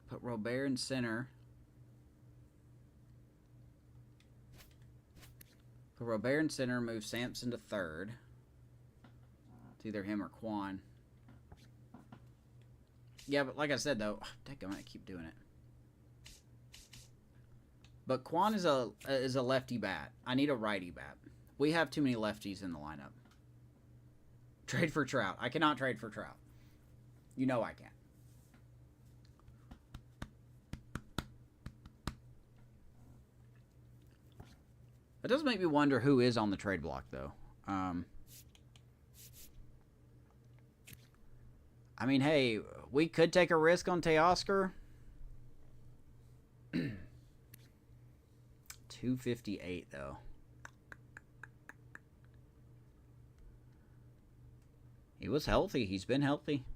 Put Robert in center. Put Robert in center, move Sampson to third. It's either him or Quan. Yeah, but like I said, though, I'm gonna keep doing it. But Quan is a lefty bat. I need a righty bat. We have too many lefties in the lineup. Trade for Trout. I cannot trade for Trout. You know I can't. It does make me wonder who is on the trade block, though. I mean, hey, we could take a risk on Teoscar. 258, though. He was healthy. He's been healthy.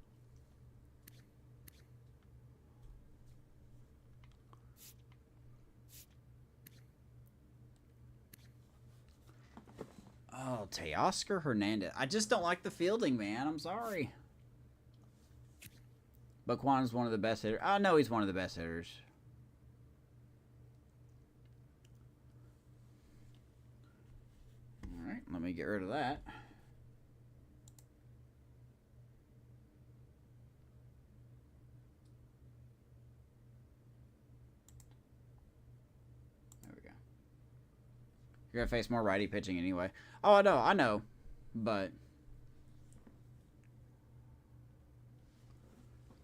Oh, Teoscar Hernandez. I just don't like the fielding, man. I'm sorry. But Quan is one of the best hitters. I know he's one of the best hitters. All right, let me get rid of that. There we go. You're going to face more righty pitching anyway. Oh, I know. But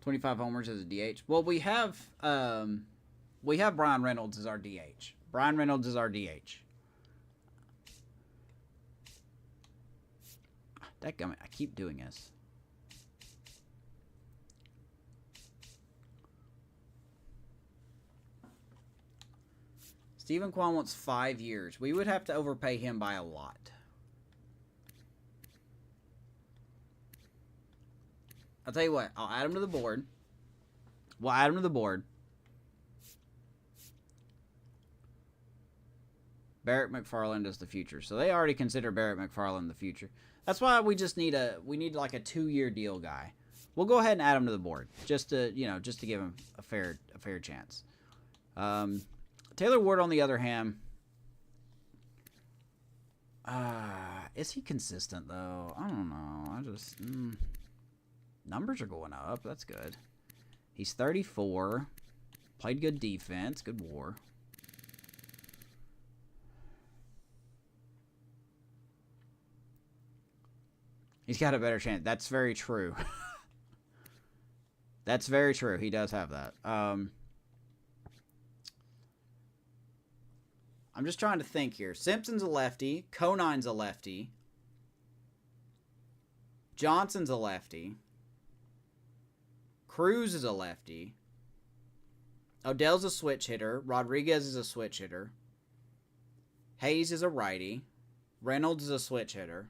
25 homers as a DH. Well, we have Brian Reynolds as our DH. Brian Reynolds is our DH. Dadgummit, I keep doing this. Stephen Kwan wants 5 years. We would have to overpay him by a lot. I'll tell you what. I'll add him to the board. We'll add him to the board. Barrett McFarland is the future. So they already consider Barrett McFarland the future. That's why we just need like a 2-year deal guy. We'll go ahead and add him to the board just to give him a fair chance. Taylor Ward, on the other hand, is he consistent though? I don't know. Numbers are going up. That's good. He's 34. Played good defense. Good WAR. He's got a better chance. That's very true. That's very true. He does have that. I'm just trying to think here. Simpson's a lefty. Conine's a lefty. Johnson's a lefty. Cruz is a lefty. Odell's a switch hitter. Rodriguez is a switch hitter. Hayes is a righty. Reynolds is a switch hitter.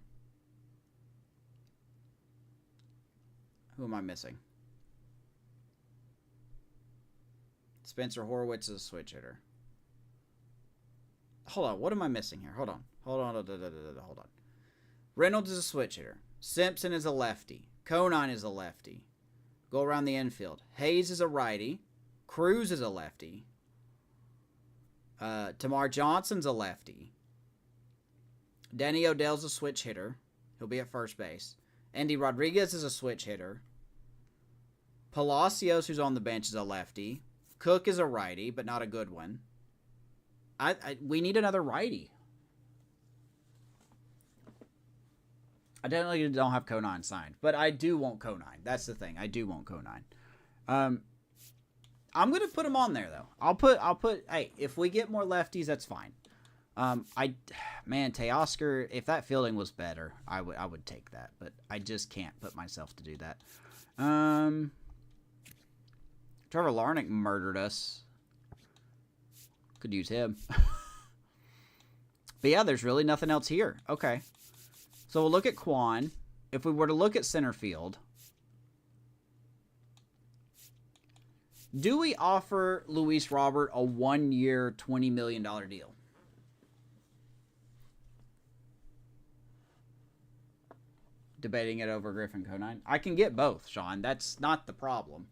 Who am I missing? Spencer Horwitz is a switch hitter. Hold on. What am I missing here? Hold on. Hold on. Reynolds is a switch hitter. Simpson is a lefty. Conine is a lefty. Go around the infield. Hayes is a righty. Cruz is a lefty. Tamar Johnson's a lefty. Danny Odell's a switch hitter. He'll be at first base. Andy Rodriguez is a switch hitter. Palacios, who's on the bench, is a lefty. Cook is a righty, but not a good one. We need another righty. I definitely don't have Conine signed, but I do want Conine. That's the thing. I do want Conine. I'm gonna put him on there though. I'll put. Hey, if we get more lefties, that's fine. Teoscar, if that fielding was better, I would take that, but I just can't put myself to do that. Trevor Larnach murdered us. Could use him. But yeah, there's really nothing else here. Okay. So we'll look at Quan. If we were to look at center field, do we offer Luis Robert a 1-year, $20 million deal? Debating it over Griffin Conine. I can get both, Sean. That's not the problem.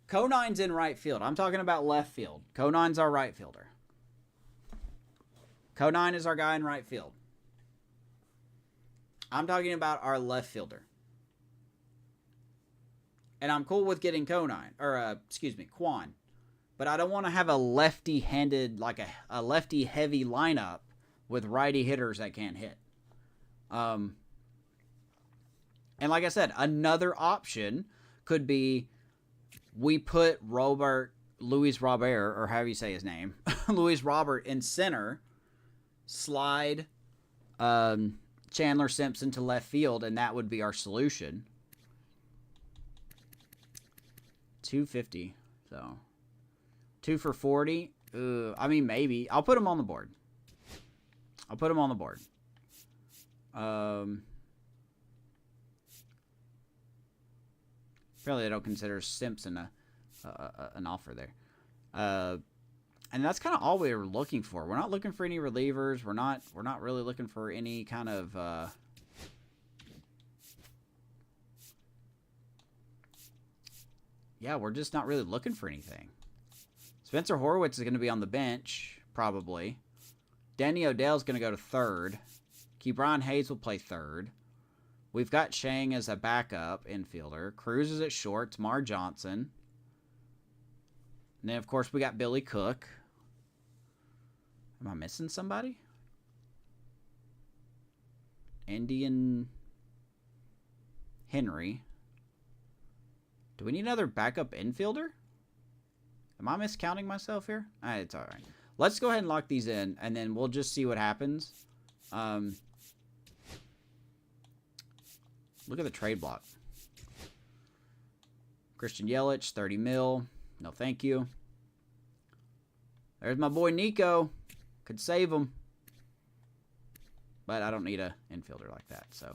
Conine's in right field. I'm talking about left field. Conine's our right fielder. Conine is our guy in right field. I'm talking about our left fielder. And I'm cool with getting Quan. But I don't want to have a lefty-handed, like a lefty-heavy lineup with righty hitters that can't hit. And like I said, another option could be we put Luis Robert, or however you say his name, Luis Robert in center, slide Chandler Simpson to left field, and that would be our solution. 250. So 2 for 40. I mean, maybe. I'll put him on the board. Apparently, I don't consider Simpson an offer there. And that's kind of all we were looking for. We're not looking for any relievers. We're not really looking for any kind of yeah, we're just not really looking for anything. Spencer Horwitz is going to be on the bench, probably. Danny Odell's going to go to third. Ke'Bryan Hayes will play third. We've got Shang as a backup infielder. Cruz is at short. Tamar Johnson. And then, of course, we got Billy Cook. Am I missing somebody? Indian Henry. Do we need another backup infielder? Am I miscounting myself here? It's all right. Let's go ahead and lock these in, and then we'll just see what happens. Look at the trade block. Christian Yelich, 30 mil. No, thank you. There's my boy Nico. Could save him. But I don't need a infielder like that. So,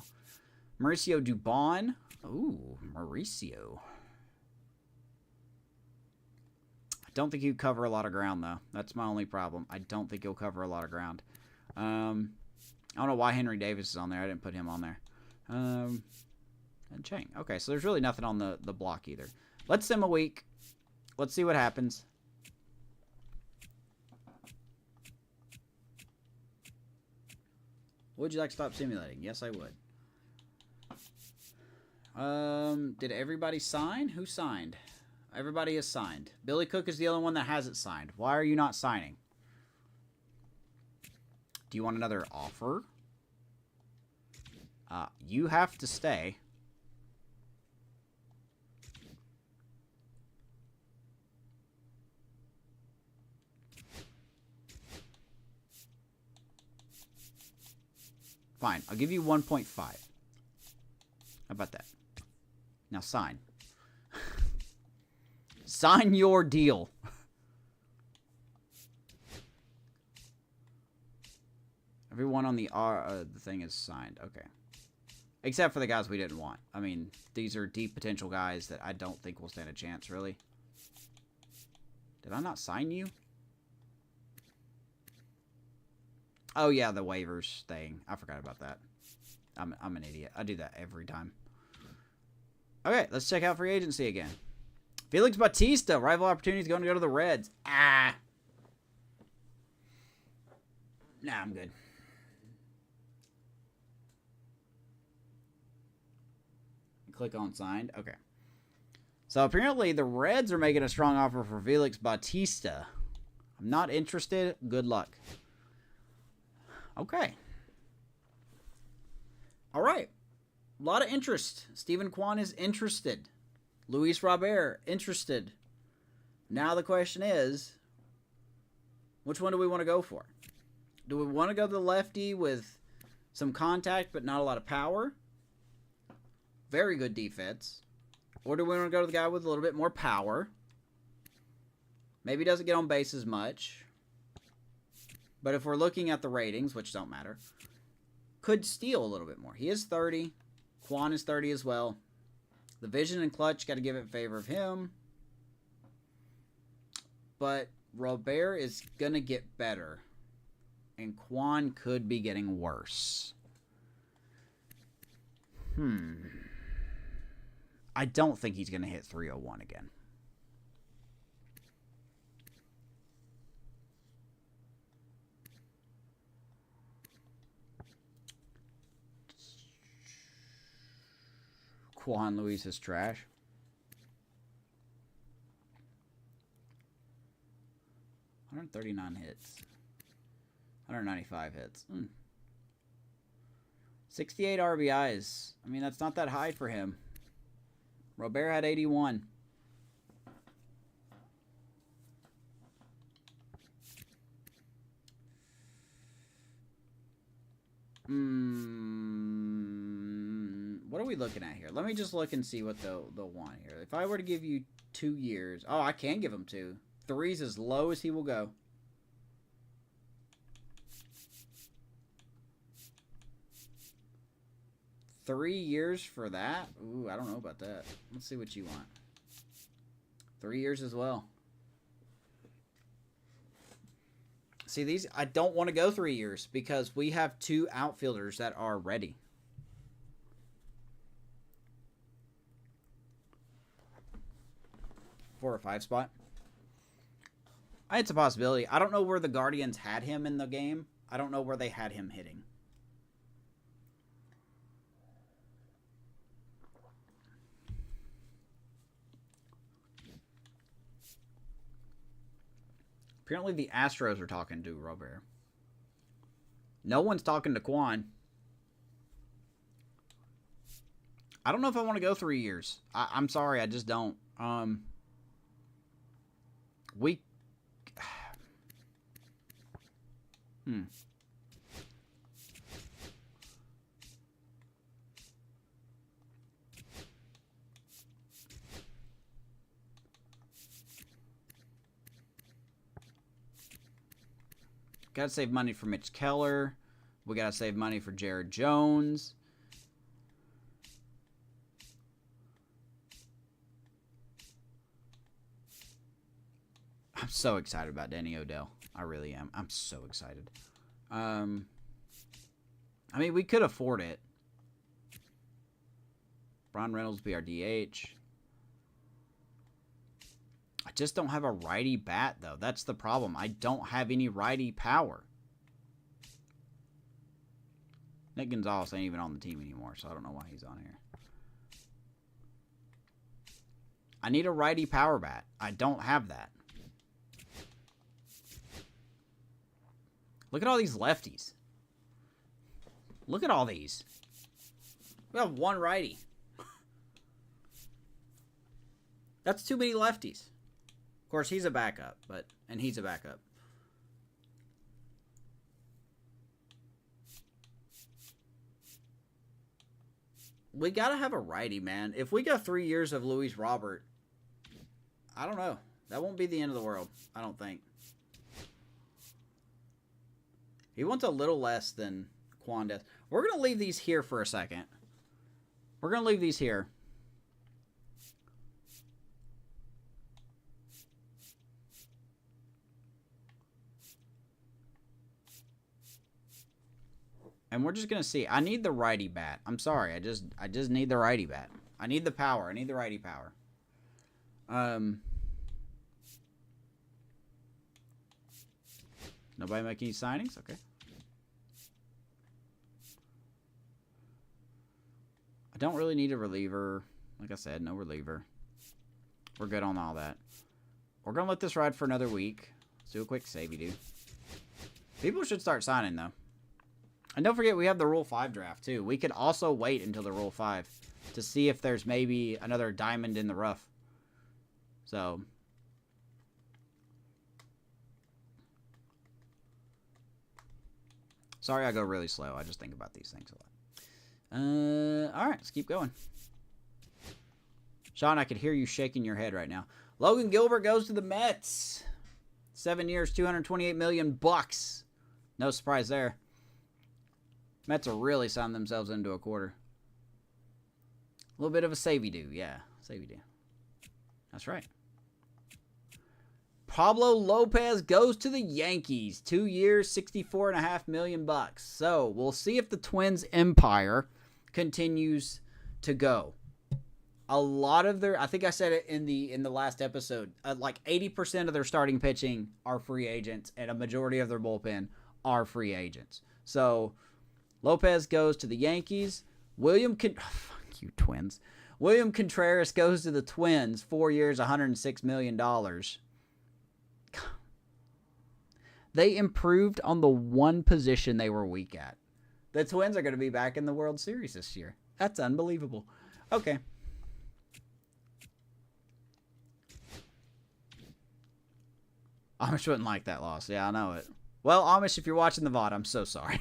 Mauricio Dubon. Ooh, Mauricio. I don't think he'd cover a lot of ground, though. That's my only problem. I don't think he'll cover a lot of ground. I don't know why Henry Davis is on there. I didn't put him on there. And Chang. Okay, so there's really nothing on the block either. Let's sim a week. Let's see what happens. Would you like to stop simulating? Yes, I would. Did everybody sign? Who signed? Everybody is signed. Billy Cook is the only one that hasn't signed. Why are you not signing? Do you want another offer? You have to stay. Fine. I'll give you 1.5. How about that? Now sign. Sign your deal. Everyone on the thing is signed. Okay. Except for the guys we didn't want. I mean, these are deep potential guys that I don't think will stand a chance, really. Did I not sign you? Oh, yeah, the waivers thing. I forgot about that. I'm an idiot. I do that every time. Okay, let's check out free agency again. Felix Bautista, rival opportunities going to go to the Reds. Ah. Nah, I'm good. Click on signed. Okay. So apparently the Reds are making a strong offer for Felix Bautista. I'm not interested. Good luck. Okay. All right. A lot of interest. Stephen Kwan is interested. Luis Robert, interested. Now the question is, which one do we want to go for? Do we want to go the lefty with some contact but not a lot of power? Very good defense. Or do we want to go to the guy with a little bit more power? Maybe doesn't get on base as much. But if we're looking at the ratings, which don't matter, could steal a little bit more. He is 30. Kwan is 30 as well. The vision and clutch, got to give it in favor of him. But Robert is going to get better. And Kwan could be getting worse. I don't think he's going to hit 301 again. Juan Luis is trash. $139 hits. 195 hits. 68 RBIs. I mean, that's not that high for him. Robert had 81. What are we looking at here? Let me just look and see what they'll want here. If I were to give you 2 years... Oh, I can give him 2. 3's as low as he will go. $3 years for that? Ooh, I don't know about that. Let's see what you want. 3 years as well. See, these, I don't want to go 3 years because we have 2 outfielders that are ready. For a 5 spot. It's a possibility. I don't know where the Guardians had him in the game. I don't know where they had him hitting. Apparently the Astros are talking to Robert. No one's talking to Kwan. I don't know if I want to go 3 years. I'm sorry, I just don't. Got to save money for Mitch Keller. We got to save money for Jared Jones. I'm so excited about Danny Odell. I really am. I'm so excited. I mean, we could afford it. Ron Reynolds be our DH. I just don't have a righty bat, though. That's the problem. I don't have any righty power. Nick Gonzalez ain't even on the team anymore, so I don't know why he's on here. I need a righty power bat. I don't have that. Look at all these lefties. Look at all these. We have 1 righty. That's too many lefties. Of course, he's a backup, and he's a backup. We got to have a righty, man. If we got 3 years of Luis Robert, I don't know. That won't be the end of the world, I don't think. He wants a little less than Kwan does. We're going to leave these here for a second. We're going to leave these here. And we're just going to see. I need the righty bat. I'm sorry. I just need the righty bat. I need the power. I need the righty power. Nobody making any signings? Okay. I don't really need a reliever. Like I said, no reliever. We're good on all that. We're going to let this ride for another week. Let's do a quick savey, dude. People should start signing, though. And don't forget, we have the Rule 5 draft, too. We could also wait until the Rule 5 to see if there's maybe another diamond in the rough. So... Sorry I go really slow. I just think about these things a lot. All right, let's keep going. Sean, I could hear you shaking your head right now. Logan Gilbert goes to the Mets. 7 years, $228 million. No surprise there. Mets are really signing themselves into a quarter. A little bit of a savey-do. Yeah, savey-do. That's right. Pablo Lopez goes to the Yankees. 2 years, $64.5 million. So, we'll see if the Twins' empire continues to go. A lot of their, I think I said it in the last episode, like 80% of their starting pitching are free agents, and a majority of their bullpen are free agents. So, Lopez goes to the Yankees. Fuck you, Twins. William Contreras goes to the Twins. 4 years, $106 million. They improved on the one position they were weak at. The Twins are going to be back in the World Series this year. That's unbelievable. Okay. Amish wouldn't like that loss. Yeah, I know it. Well, Amish, if you're watching the VOD, I'm so sorry.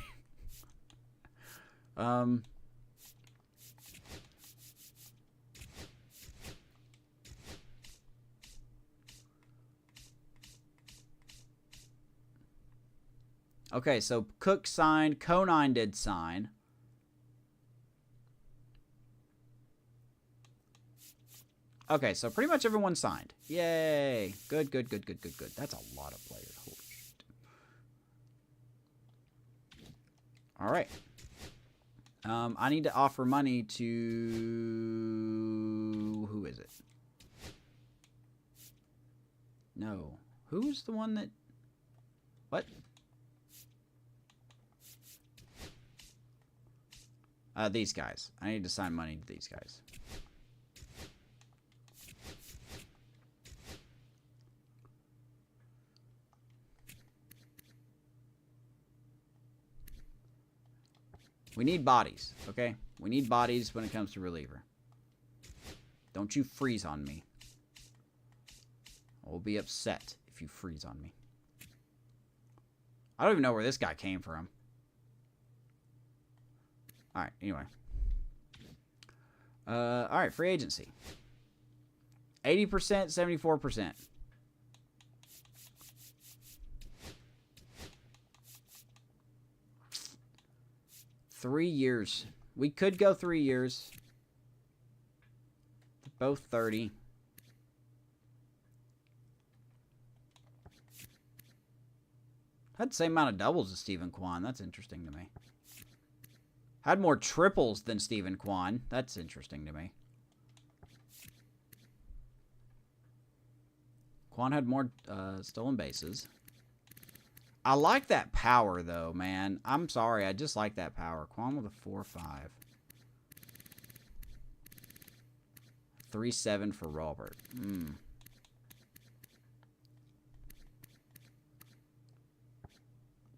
Okay, so Cook signed. Conine did sign. Okay, so pretty much everyone signed. Yay. Good. That's a lot of players. Holy shit. All right. I need to offer money to... Who is it? No. Who's the one that... What? These guys. I need to sign money to these guys. We need bodies, okay? We need bodies when it comes to reliever. Don't you freeze on me. I will be upset if you freeze on me. I don't even know where this guy came from. Alright, anyway. Alright, free agency. 80%, 74%. Three years. We could go 3 years. Both 30. Had the same amount of doubles as Stephen Kwan. That's interesting to me. Had more triples than Stephen Kwan. That's interesting to me. Kwan had more stolen bases. I like that power, though, man. I'm sorry. I just like that power. Kwan with a 4-5. 3-7 for Robert.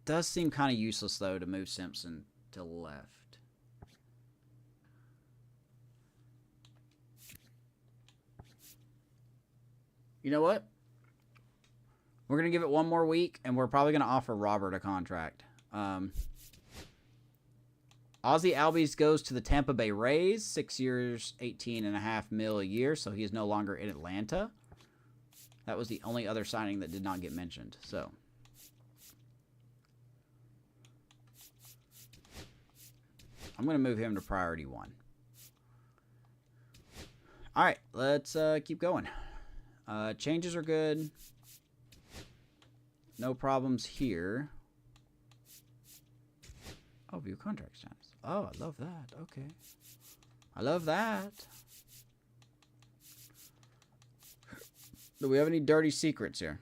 Does seem kind of useless, though, to move Simpson to left. You know what? We're going to give it one more week, and we're probably going to offer Robert a contract. Ozzy Albies goes to the Tampa Bay Rays. 6 years, $18.5 million a year, so he is no longer in Atlanta. That was the only other signing that did not get mentioned. So, I'm going to move him to priority 1. All right, let's keep going. Changes are good. No problems here. Oh, view contract status. Oh, I love that. Okay. I love that. Do we have any dirty secrets here?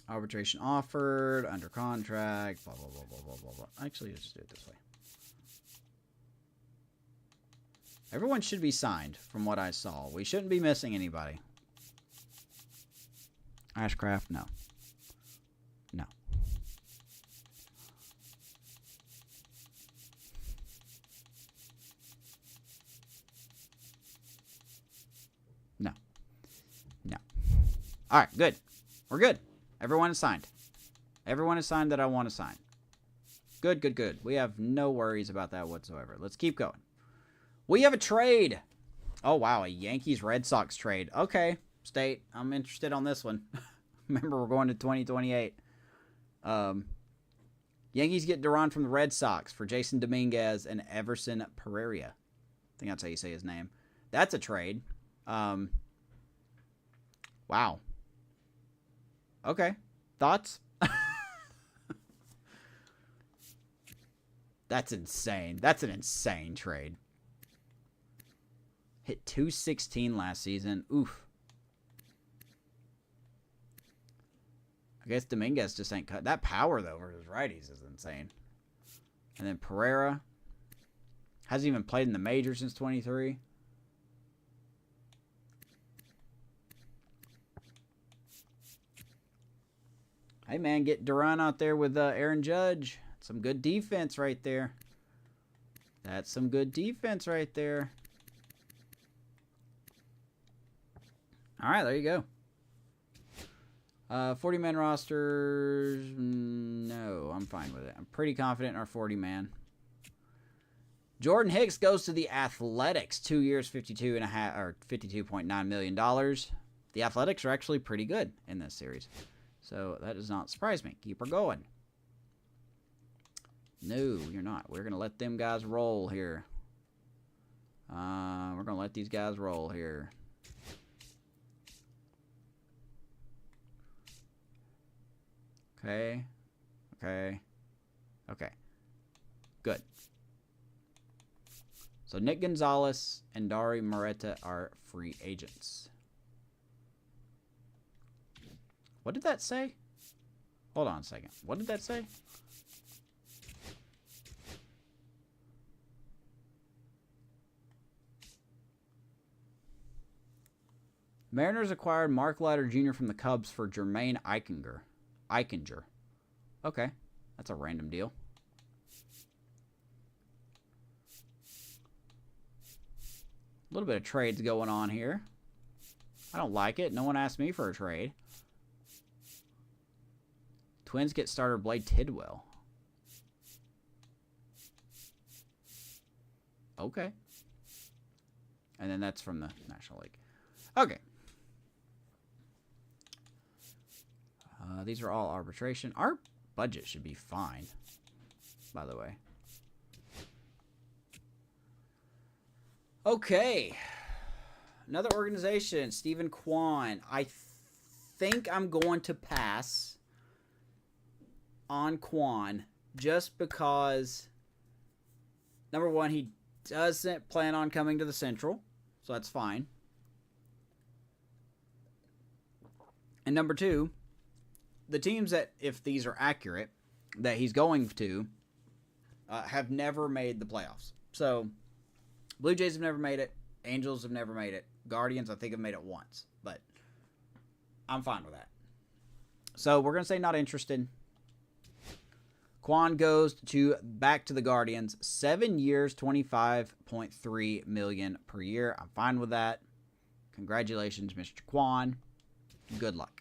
Arbitration offered, under contract, blah, blah, blah, blah, blah, blah, blah. Actually, let's just do it this way. Everyone should be signed from what I saw. We shouldn't be missing anybody. Ashcraft, no. No. No. No. All right, good. We're good. Everyone is signed. Everyone is signed that I want to sign. Good, good, good. We have no worries about that whatsoever. Let's keep going. We have a trade. Oh, wow. A Yankees-Red Sox trade. Okay, State. I'm interested on this one. Remember, we're going to 2028. Yankees get Duran from the Red Sox for Jason Dominguez and Everson Pereira. I think that's how you say his name. That's a trade. Wow. Okay. Thoughts? That's insane. That's an insane trade. Hit 216 last season. Oof. I guess Dominguez just ain't cut. That power, though, versus righties is insane. And then Pereira. Hasn't even played in the major since 23. Hey, man, get Duran out there with Aaron Judge. Some good defense right there. That's some good defense right there. All right, there you go. 40-man rosters. No, I'm fine with it. I'm pretty confident in our 40-man. Jordan Hicks goes to the Athletics. 2 years, $52.9 million. The Athletics are actually pretty good in this series. So that does not surprise me. Keep her going. No, you're not. We're going to let them guys roll here. We're going to let these guys roll here. Okay. Okay. Okay. Good. So Nick Gonzalez and Dari Moreta are free agents. What did that say? Hold on a second. What did that say? Mariners acquired Mark Leiter Jr. from the Cubs for Jermaine Eichinger. Okay. That's a random deal. A little bit of trades going on here. I don't like it. No one asked me for a trade. Twins get starter Blade Tidwell. Okay. And then that's from the National League. Okay. These are all arbitration. Our budget should be fine, by the way. Okay. Another organization, Stephen Kwan. I think I'm going to pass on Kwan just because, number one, he doesn't plan on coming to the Central, so that's fine. And number two, the teams that, if these are accurate, that he's going to, have never made the playoffs. So, Blue Jays have never made it. Angels have never made it. Guardians, I think, have made it once. But I'm fine with that. So, we're going to say not interested. Kwan goes back to the Guardians. 7 years, $25.3 million per year. I'm fine with that. Congratulations, Mr. Kwan. Good luck.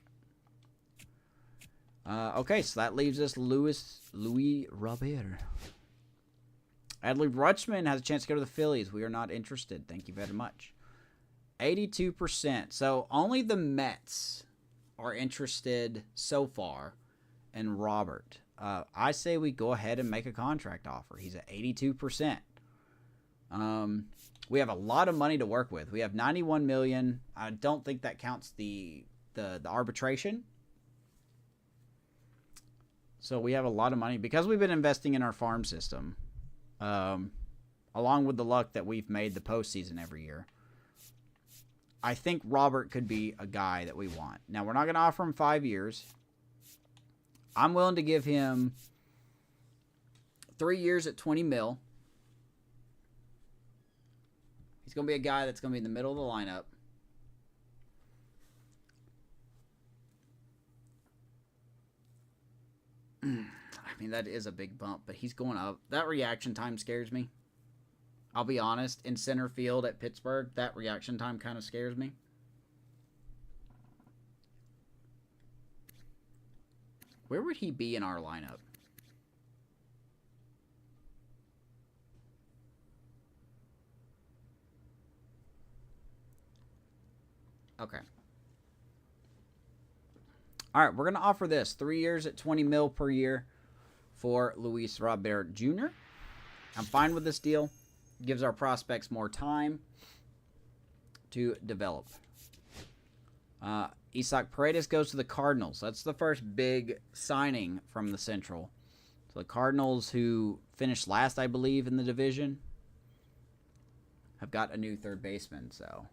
Okay, so that leaves us Louis Robert. Adley Rutschman has a chance to go to the Phillies. We are not interested. Thank you very much. 82%. So only the Mets are interested so far in Robert. I say we go ahead and make a contract offer. He's at 82%. We have a lot of money to work with. We have $91 million. I don't think that counts the arbitration. So we have a lot of money because we've been investing in our farm system, along with the luck that we've made the postseason every year. I think Robert could be a guy that we want. Now, we're not going to offer him 5 years. I'm willing to give him 3 years at 20 mil. He's going to be a guy that's going to be in the middle of the lineup. I mean, that is a big bump, but he's going up. That reaction time scares me. I'll be honest. In center field at Pittsburgh, that reaction time kind of scares me. Where would he be in our lineup? Okay. All right, we're going to offer this 3 years at 20 mil per year for Luis Robert Jr. I'm fine with this deal. Gives our prospects more time to develop. Isaac Paredes goes to the Cardinals. That's the first big signing from the Central. So the Cardinals, who finished last, I believe, in the division, have got a new third baseman. So,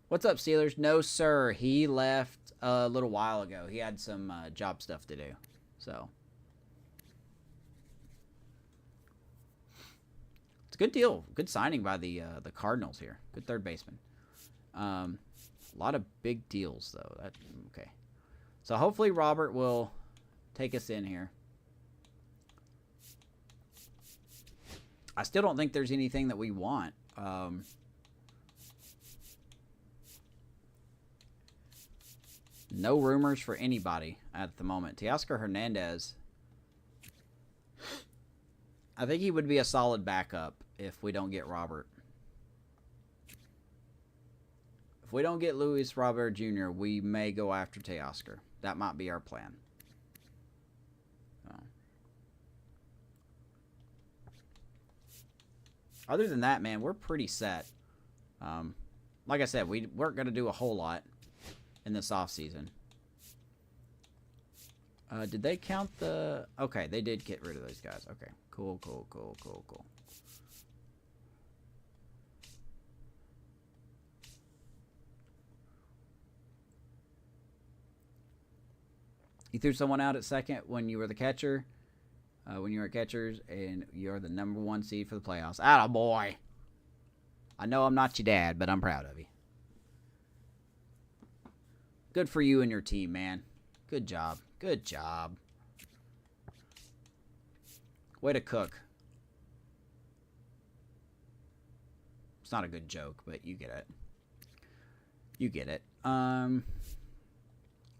what's up, Steelers? No, sir. He left a little while ago. He had some job stuff to do. So, it's a good deal. Good signing by the Cardinals here. Good third baseman. A lot of big deals, though. Okay. So, hopefully Robert will take us in here. I still don't think there's anything that we want. No rumors for anybody at the moment. Teoscar Hernandez, I think he would be a solid backup if we don't get Robert. If we don't get Luis Robert Jr., we may go after Teoscar. That might be our plan. Other than that, man, we're pretty set. Like I said, we weren't going to do a whole lot in this offseason. Did they count the... Okay, they did get rid of those guys. Okay, cool. You threw someone out at second when you were the catcher. When you were catchers, and you're the #1 seed for the playoffs. Attaboy. I know I'm not your dad, but I'm proud of you. Good for you and your team, man. Good job. Good job. Way to cook. It's not a good joke, but you get it. You get it. All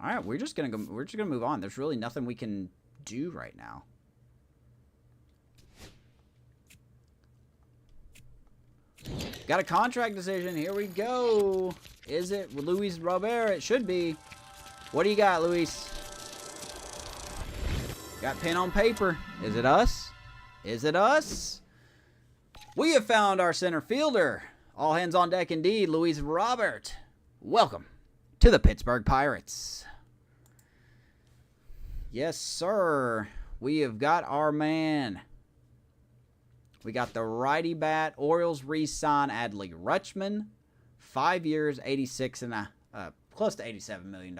right, we're just gonna move on. There's really nothing we can do right now. Got a contract decision. Here we go. Is it Luis Robert? It should be. What do you got, Luis? Got pen on paper. Is it us? Is it us? We have found our center fielder. All hands on deck indeed. Luis Robert. Welcome to the Pittsburgh Pirates. Yes, sir. We have got our man. We got the righty bat. Orioles re-sign Adley Rutschman. 5 years, close to $87 million.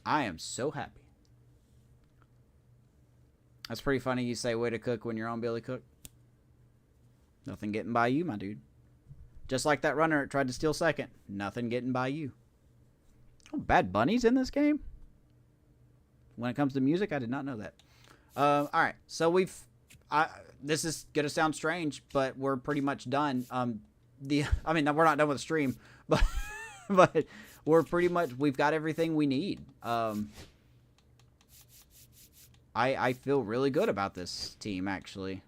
I am so happy. That's pretty funny you say way to cook when you're on Billy Cook. Nothing getting by you, my dude. Just like that runner that tried to steal second. Nothing getting by you. Oh, Bad Bunny's in this game? When it comes to music, I did not know that. All right, so this is gonna sound strange, but we're pretty much done. We're not done with the stream, but we've got everything we need. I feel really good about this team, actually.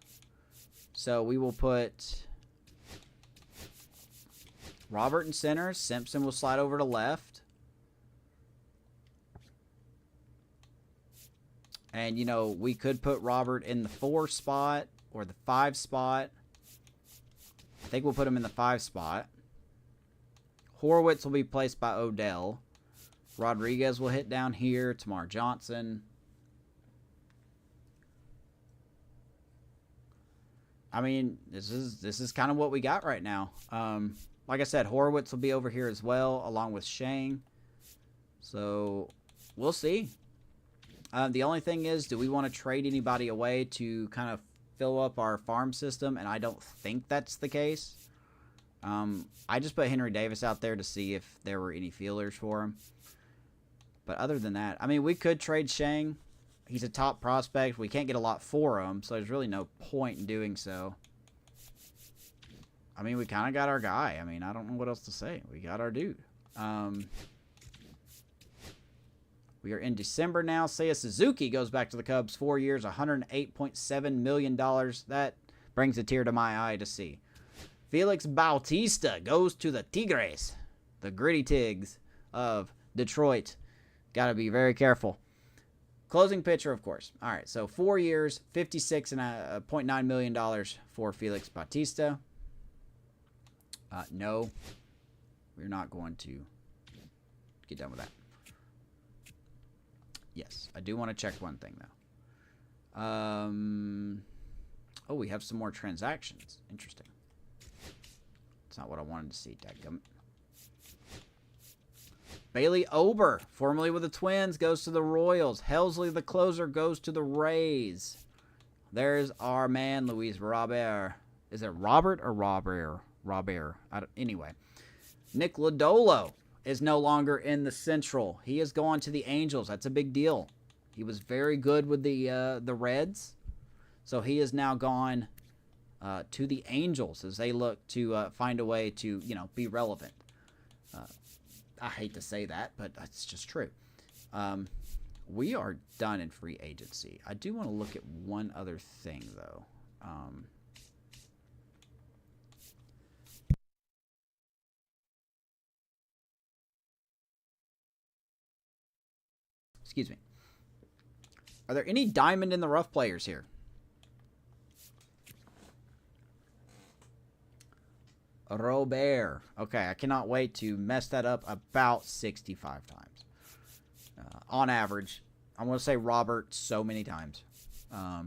So we will put Robert in center. Simpson will slide over to left. And, you know, we could put Robert in the 4 spot or the 5 spot. I think we'll put him in the 5 spot. Horowitz will be placed by Odell. Rodriguez will hit down here. Tamar Johnson. I mean, this is kind of what we got right now. Like I said, Horowitz will be over here as well, along with Shang. So, we'll see. The only thing is, do we want to trade anybody away to kind of fill up our farm system? And I don't think that's the case. I just put Henry Davis out there to see if there were any feelers for him. But other than that, I mean, we could trade Shang. He's a top prospect. We can't get a lot for him, so there's really no point in doing so. I mean, we kind of got our guy. I mean, I don't know what else to say. We got our dude. We are in December now. Seiya Suzuki goes back to the Cubs. 4 years, $108.7 million. That brings a tear to my eye to see. Felix Bautista goes to the Tigres. The Gritty Tigs of Detroit. Got to be very careful. Closing pitcher, of course. All right, so 4 years, $56.9 million for Felix Bautista. No, we're not going to get done with that. Yes, I do want to check one thing, though. Oh, we have some more transactions. Interesting. It's not what I wanted to see, dadgummit. Bailey Ober, formerly with the Twins, goes to the Royals. Helsley, the closer, goes to the Rays. There's our man, Luis Robert. Is it Robert or Robert? Robert. Anyway. Nick Lodolo is no longer in the Central. He is going to the Angels. That's a big deal. He was very good with the Reds. So he is now gone to the Angels as they look to find a way to, you know, be relevant. I hate to say that, but that's just true. We are done in free agency. I do want to look at one other thing, though. Excuse me. Are there any diamond in the rough players here? Robert. Okay, I cannot wait to mess that up about 65 times. On average. I'm going to say Robert so many times. Are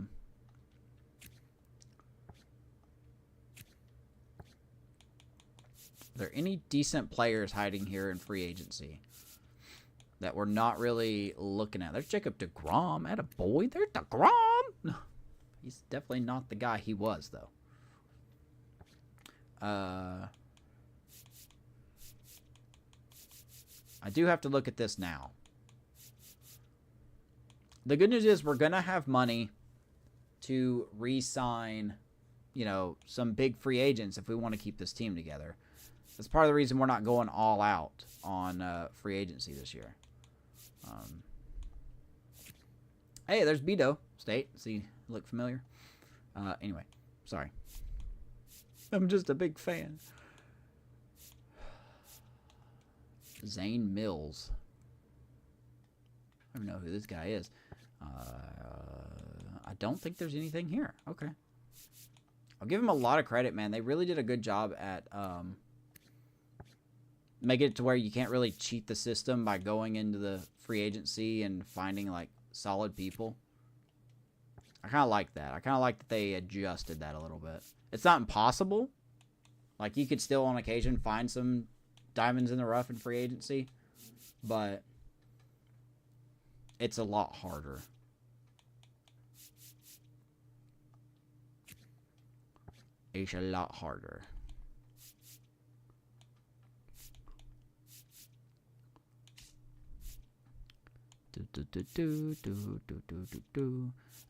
there any decent players hiding here in free agency that we're not really looking at? There's Jacob deGrom. Attaboy. There's deGrom. He's definitely not the guy he was, though. I do have to look at this now. The good news is we're going to have money to re-sign, you know, some big free agents if we want to keep this team together. That's part of the reason we're not going all out on free agency this year. Hey, there's Beto State. Does he look familiar? Anyway, sorry. I'm just a big fan. Zane Mills. I don't know who this guy is. I don't think there's anything here. Okay. I'll give him a lot of credit, man. They really did a good job at making it to where you can't really cheat the system by going into the free agency and finding, like, solid people. I kind of like that. I kind of like that they adjusted that a little bit. It's not impossible. Like, you could still, on occasion, find some diamonds in the rough in free agency. But it's a lot harder. It's a lot harder.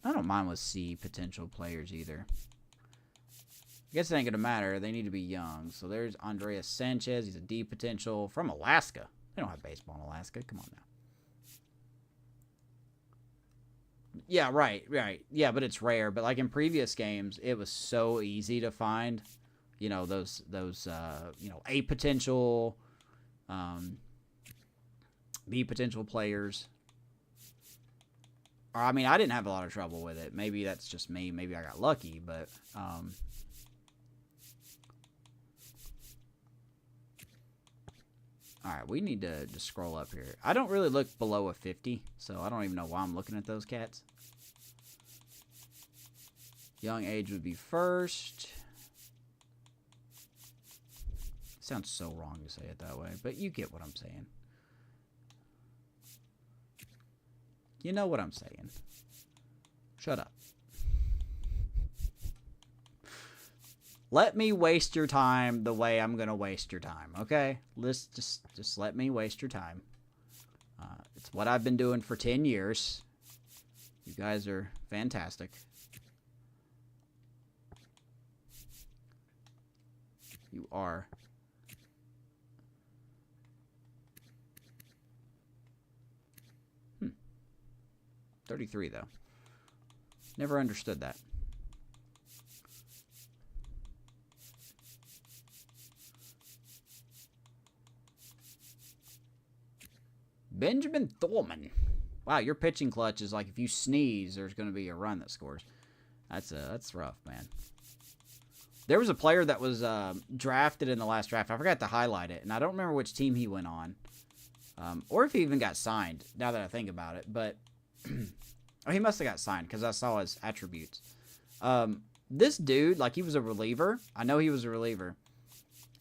I don't mind with C potential players either. I guess it ain't gonna matter. They need to be young. So there's Andreas Sanchez. He's a D potential from Alaska. They don't have baseball in Alaska. Come on now. Yeah, right. Yeah, but it's rare. But like in previous games, it was so easy to find, you know, those you know, A potential, B potential players. Or, I mean, I didn't have a lot of trouble with it. Maybe that's just me. Maybe I got lucky, but... Alright, we need to just scroll up here. I don't really look below a 50, so I don't even know why I'm looking at those cats. Young age would be first. Sounds so wrong to say it that way, but you get what I'm saying. You know what I'm saying. Shut up. Let me waste your time the way I'm going to waste your time, okay? Let's just let me waste your time. It's what I've been doing for 10 years. You guys are fantastic. You are. 33, though. Never understood that. Benjamin Thorman. Wow, your pitching clutch is like if you sneeze, there's going to be a run that scores. That's rough, man. There was a player that was drafted in the last draft. I forgot to highlight it, and I don't remember which team he went on. Or if he even got signed, now that I think about it. But oh, he must have got signed because I saw his attributes. This dude, like, he was a reliever. I know he was a reliever.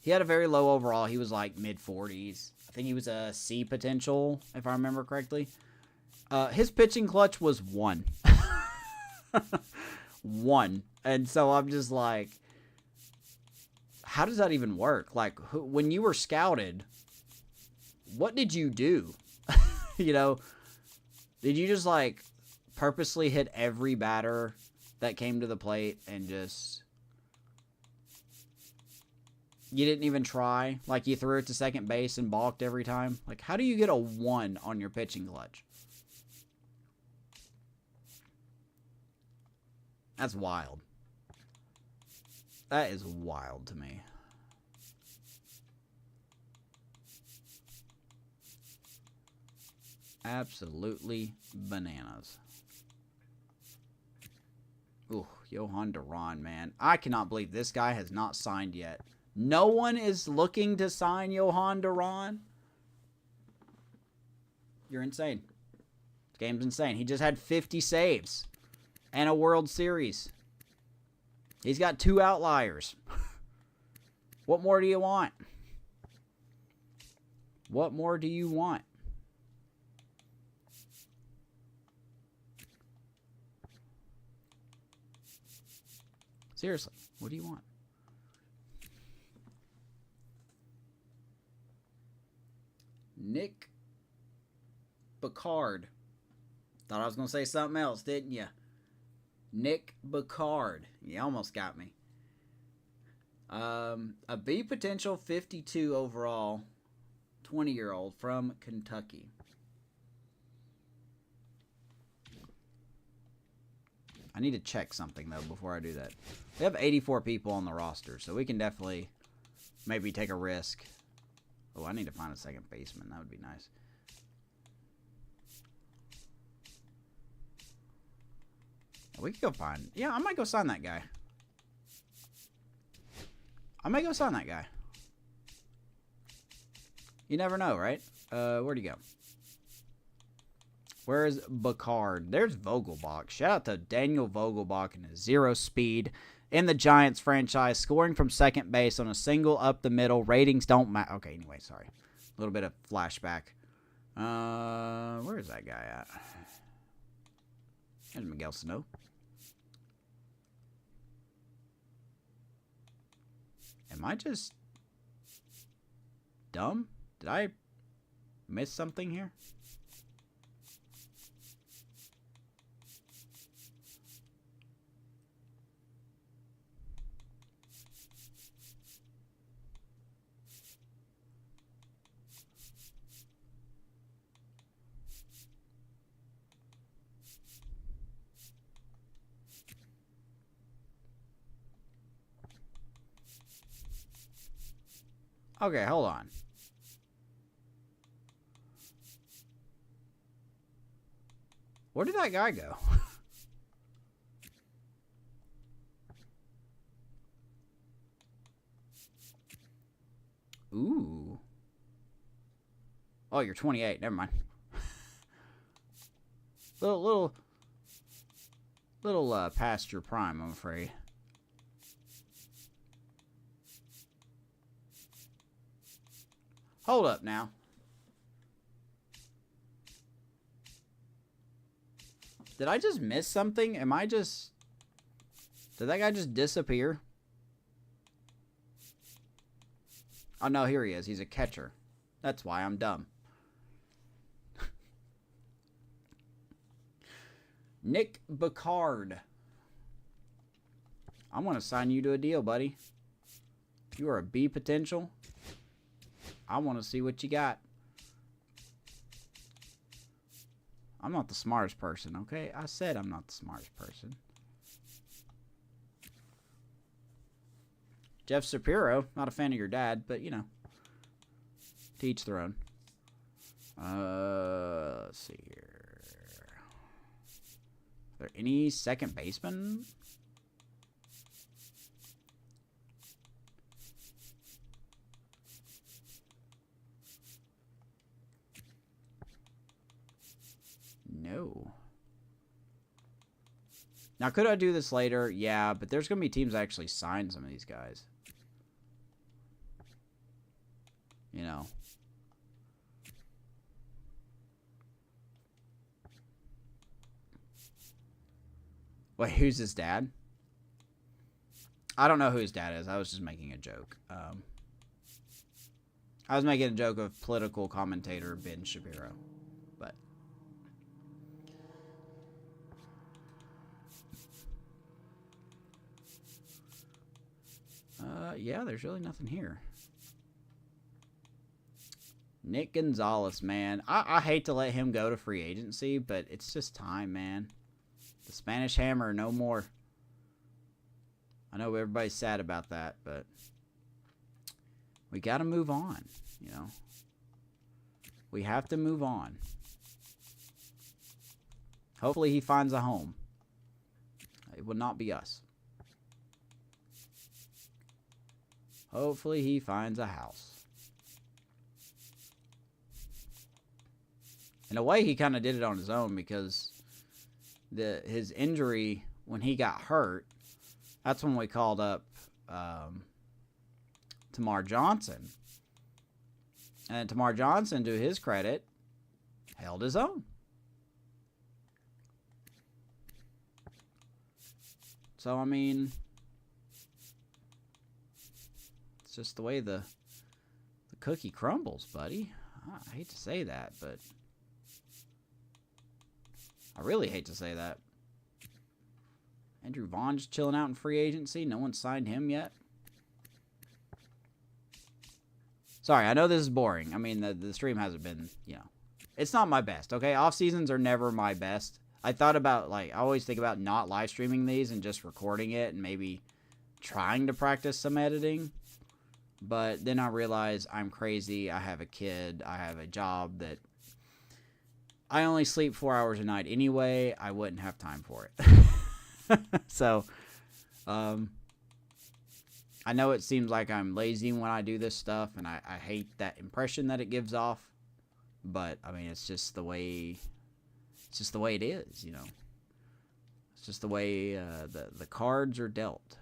He had a very low overall. He was like mid-40s. I think he was a C potential, if I remember correctly. His pitching clutch was 1. 1. And so I'm just like, how does that even work? Like, when you were scouted, what did you do? You know, did you just, like, purposely hit every batter that came to the plate and just... You didn't even try? Like, you threw it to second base and balked every time? Like, how do you get a 1 on your pitching clutch? That's wild. That is wild to me. Absolutely bananas. Ooh, Johan Duran, man. I cannot believe this guy has not signed yet. No one is looking to sign Johan Duran? You're insane. This game's insane. He just had 50 saves and a World Series. He's got 2 outliers. What more do you want? What more do you want? Seriously, what do you want? Nick Bacard. Thought I was going to say something else, didn't you? Nick Bacard. You almost got me. A B potential 52 overall, 20-year-old from Kentucky. I need to check something, though, before I do that. We have 84 people on the roster, so we can definitely maybe take a risk. Oh, I need to find a second baseman. That would be nice. We could go find... Yeah, I might go sign that guy. I might go sign that guy. You never know, right? Where'd he go? Where is Bacard? There's Vogelbach. Shout out to Daniel Vogelbach and his 0 speed in the Giants franchise, scoring from second base on a single up the middle. Ratings don't matter. Okay, anyway, sorry. A little bit of flashback. Where is that guy at? There's Miguel Sano. Am I just dumb? Did I miss something here? Okay, hold on. Where did that guy go? Ooh. Oh, you're 28. Never mind. little past your prime, I'm afraid. Hold up now. Did I just miss something? Did that guy just disappear? Oh, no, here he is. He's a catcher. That's why I'm dumb. Nick Bacard. I want to sign you to a deal, buddy. You are a B potential. I want to see what you got. I'm not the smartest person, okay? I said I'm not the smartest person. Jeff Shapiro, not a fan of your dad, but, you know, to each their own. Let's see here. Are there any second basemen? No. Now, could I do this later? Yeah, but there's going to be teams that actually sign some of these guys. You know. Wait, who's his dad? I don't know who his dad is. I was just making a joke. I was making a joke of political commentator Ben Shapiro. But yeah, there's really nothing here. Nick Gonzalez, man. I hate to let him go to free agency, but it's just time, man. The Spanish Hammer, no more. I know everybody's sad about that, but we got to move on, you know. We have to move on. Hopefully he finds a home. It will not be us. Hopefully he finds a house. In a way, he kind of did it on his own because his injury, when he got hurt, that's when we called up Tamar Johnson. And Tamar Johnson, to his credit, held his own. So, I mean, it's just the way the cookie crumbles, buddy. I hate to say that, but I really hate to say that. Andrew Vaughn's chilling out in free agency. No one signed him yet. Sorry, I know this is boring. I mean, the stream hasn't been, you know. It's not my best, okay? Off seasons are never my best. I thought about, like, I always think about not live streaming these and just recording it and maybe trying to practice some editing. But then I realize I'm crazy. I have a kid. I have a job that I only sleep 4 hours a night anyway. I wouldn't have time for it. So, I know it seems like I'm lazy when I do this stuff, and I hate that impression that it gives off. But, I mean, it's just the way it is, you know. It's just the way the cards are dealt.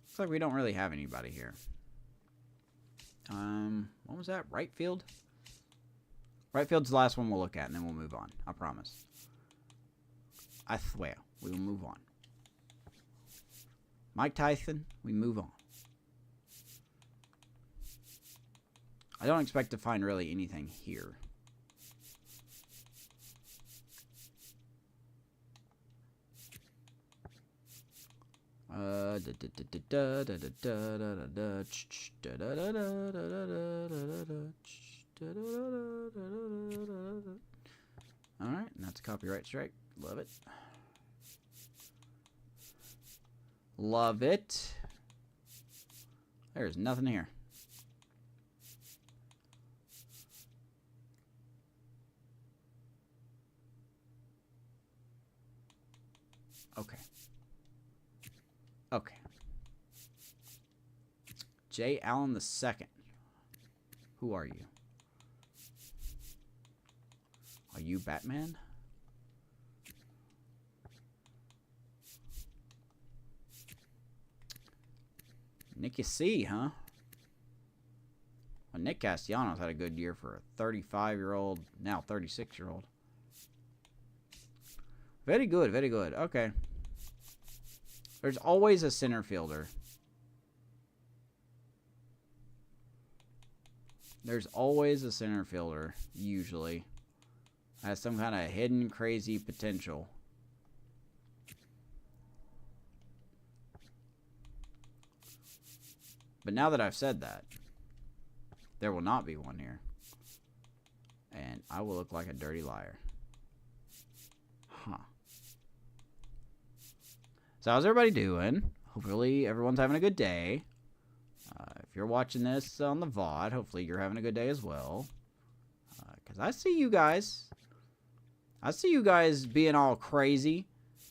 Looks like we don't really have anybody here. What was that? Right field? Right field's the last one we'll look at, and then we'll move on. I promise. I swear. We will move on. Mike Tyson, we move on. I don't expect to find really anything here. Alright, and that's a copyright strike. Love it. Love it. There's nothing here. Okay. Okay. J. Allen II. Who are you? Are you Batman? Nicky C, huh? Well, Nick Castellanos had a good year for a 35-year-old, now 36-year-old. Very good, very good. Okay. There's always a center fielder. There's always a center fielder, usually. Has some kind of hidden crazy potential. But now that I've said that, there will not be one here. And I will look like a dirty liar. Huh. So how's everybody doing? Hopefully everyone's having a good day. If you're watching this on the VOD, hopefully you're having a good day as well. Because I see you guys. I see you guys being all crazy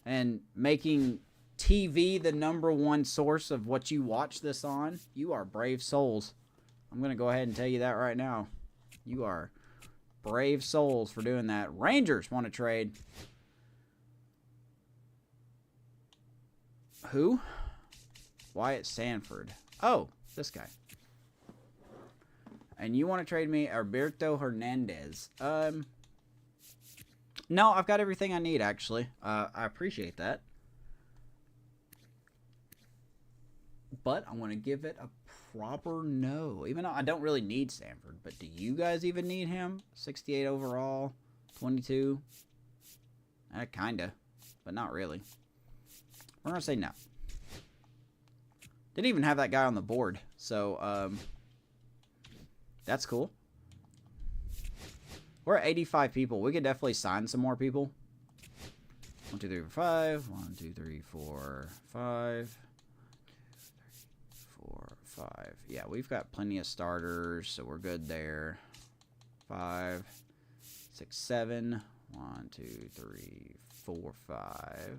and making TV the #1 source of what you watch this on. You are brave souls. I'm going to go ahead and tell you that right now. You are brave souls for doing that. Rangers want to trade. Who? Wyatt Sanford. Oh, this guy. And you want to trade me Alberto Hernandez. No, I've got everything I need, actually. I appreciate that. But I want to give it a proper no. Even though I don't really need Sanford. But do you guys even need him? 68 overall. 22. Kinda. But not really. We're going to say no. Didn't even have that guy on the board. So, that's cool. We're at 85 people. We could definitely sign some more people. 1, 2, 3, 4, 5. 1, 2, 3, 4, 5. 4, 5. Yeah, we've got plenty of starters, so we're good there. 5, 6, 7. 1, 2, 3, 4, 5. 6,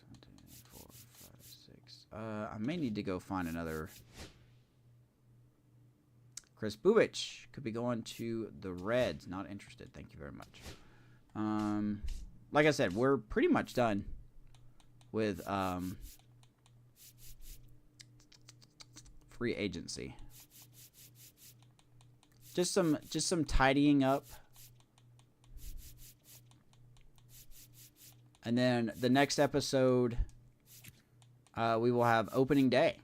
1, 2, 4, 5, 6. I may need to go find another. Chris Bubich could be going to the Reds. Not interested. Thank you very much. Like I said, we're pretty much done with free agency. Just some tidying up. And then the next episode, we will have opening day.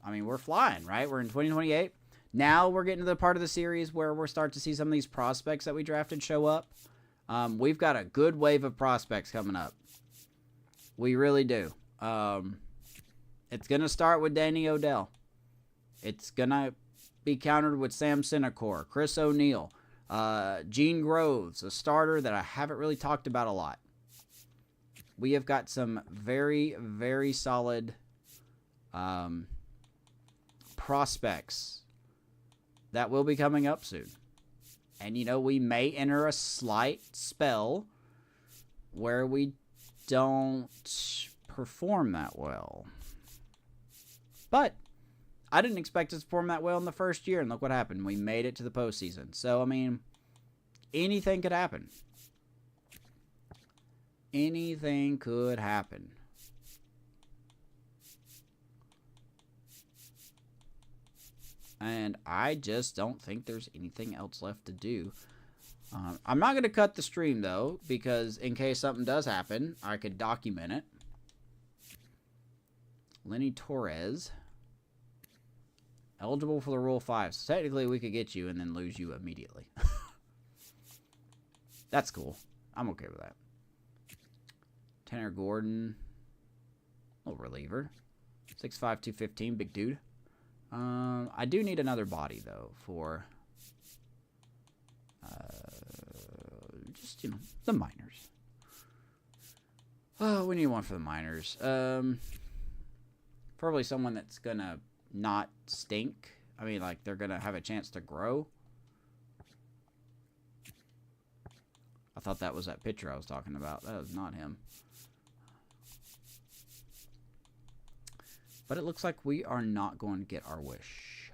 I mean, we're flying, right? We're in 2028. Now we're getting to the part of the series where we're starting to see some of these prospects that we drafted show up. We've got a good wave of prospects coming up. We really do. It's going to start with Danny Odell. It's going to be countered with Sam Sinecor, Chris O'Neill, Gene Groves, a starter that I haven't really talked about a lot. We have got some very, very solid prospects that will be coming up soon. And, you know, we may enter a slight spell where we don't perform that well. But I didn't expect us to perform that well in the first year, and look what happened. We made it to the postseason. So, I mean, anything could happen. Anything could happen. And I just don't think there's anything else left to do. I'm not going to cut the stream, though, because in case something does happen, I could document it. Lenny Torres. Eligible for the Rule 5. So technically, we could get you and then lose you immediately. That's cool. I'm okay with that. Tanner Gordon. Little reliever. 6'5", 215. Big dude. I do need another body, though, for just, you know, the minors. Oh, we need one for the minors. Probably someone that's going to not stink. I mean, like, they're going to have a chance to grow. I thought that was that pitcher I was talking about. That was not him. But it looks like we are not going to get our wish.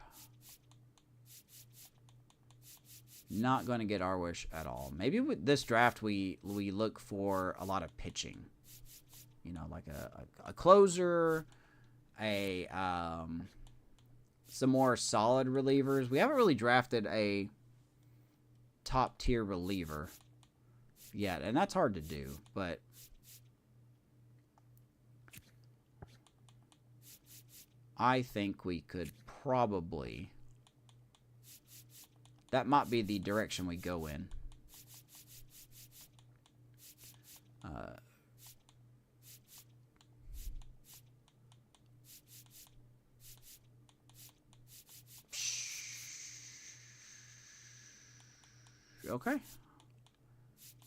Not going to get our wish at all. Maybe with this draft we look for a lot of pitching. You know, like a closer, some more solid relievers. We haven't really drafted a top tier reliever yet, and that's hard to do, but I think we could probably, that might be the direction we go in. Okay.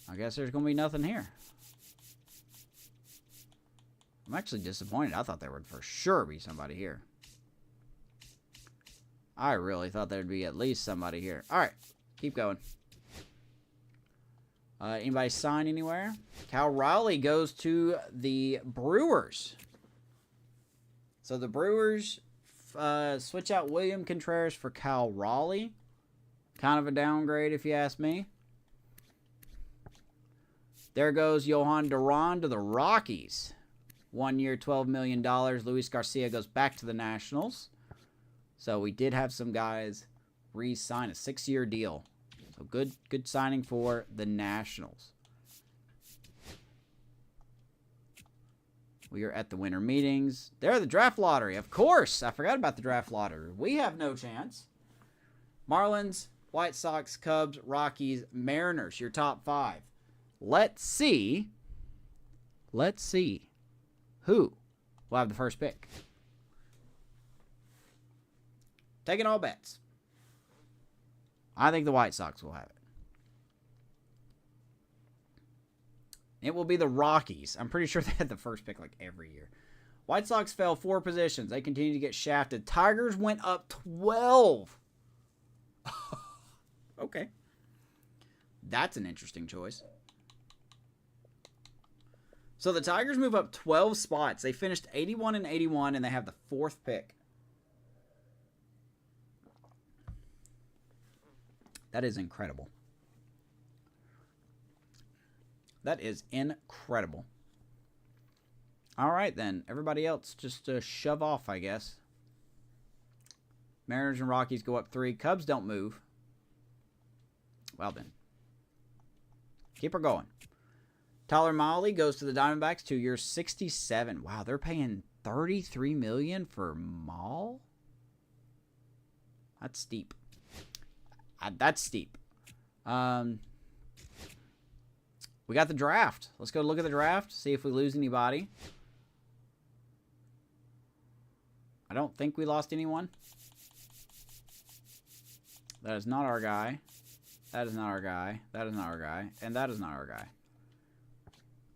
I guess there's going to be nothing here. I'm actually disappointed. I thought there would for sure be somebody here. I really thought there'd be at least somebody here. All right. Keep going. Anybody sign anywhere? Cal Raleigh goes to the Brewers. So the Brewers switch out William Contreras for Cal Raleigh. Kind of a downgrade, if you ask me. There goes Johan Duran to the Rockies. 1 year, $12 million. Luis Garcia goes back to the Nationals. So we did have some guys re-sign a 6-year deal. So good signing for the Nationals. We are at the winter meetings. They're the draft lottery. Of course. I forgot about the draft lottery. We have no chance. Marlins, White Sox, Cubs, Rockies, Mariners. Your top 5. Let's see who will have the first pick. Taking all bets. I think the White Sox will have it. It will be the Rockies. I'm pretty sure they had the first pick like every year. White Sox fell 4 positions. They continue to get shafted. Tigers went up 12. Okay. That's an interesting choice. So the Tigers move up 12 spots. They finished 81 and 81, and they have the 4th pick. That is incredible. That is incredible. All right, then. Everybody else just shove off, I guess. Mariners and Rockies go up 3. Cubs don't move. Well, then. Keep her going. Tyler Mahle goes to the Diamondbacks, 2 years, $67. Wow, they're paying $33 million for Mahle? That's steep. That's steep. We got the draft. Let's go look at the draft, see if we lose anybody. I don't think we lost anyone. That is not our guy. That is not our guy. That is not our guy. And that is not our guy.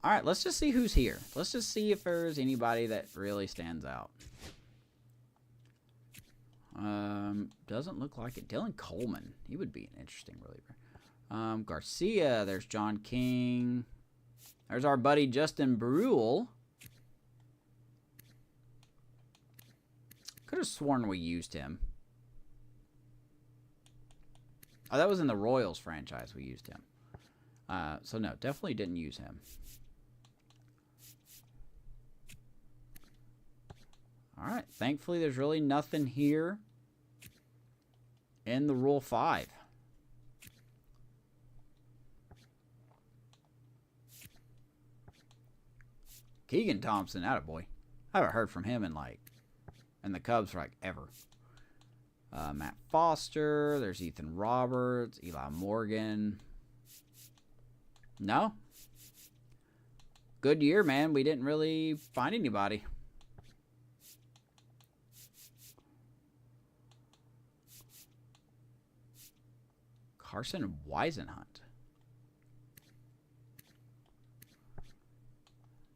All right, let's just see who's here. Let's just see if there's anybody that really stands out. Doesn't look like it. Dylan Coleman. He would be an interesting reliever. Garcia. There's John King. There's our buddy Justin Brule. Could have sworn we used him. Oh, that was in the Royals franchise we used him. So, no, definitely didn't use him. All right. Thankfully, there's really nothing here in the Rule 5. Keegan Thompson, attaboy. I haven't heard from him in the Cubs for ever. Matt Foster. There's Ethan Roberts. Eli Morgan. No. Good year, man. We didn't really find anybody. Carson Weisenhunt.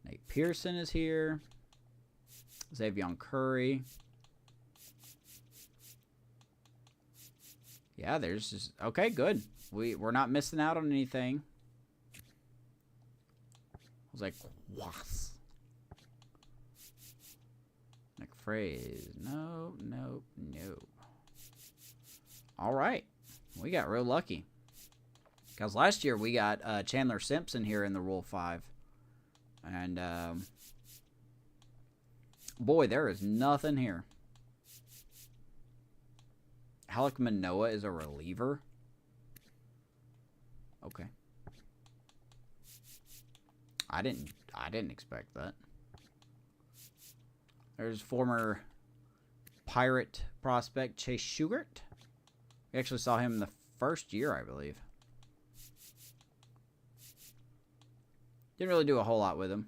Nate Pearson is here. Xavier Curry. Yeah, there's just... Okay, good. We're not missing out on anything. I was like, was. McPhrase. No, no, no. All right. We got real lucky. Because last year we got Chandler Simpson here in the Rule 5. And, boy, there is nothing here. Alek Manoah is a reliever. Okay. I didn't expect that. There's former Pirate prospect Chase Shugart. We actually saw him in the first year, I believe. Didn't really do a whole lot with him.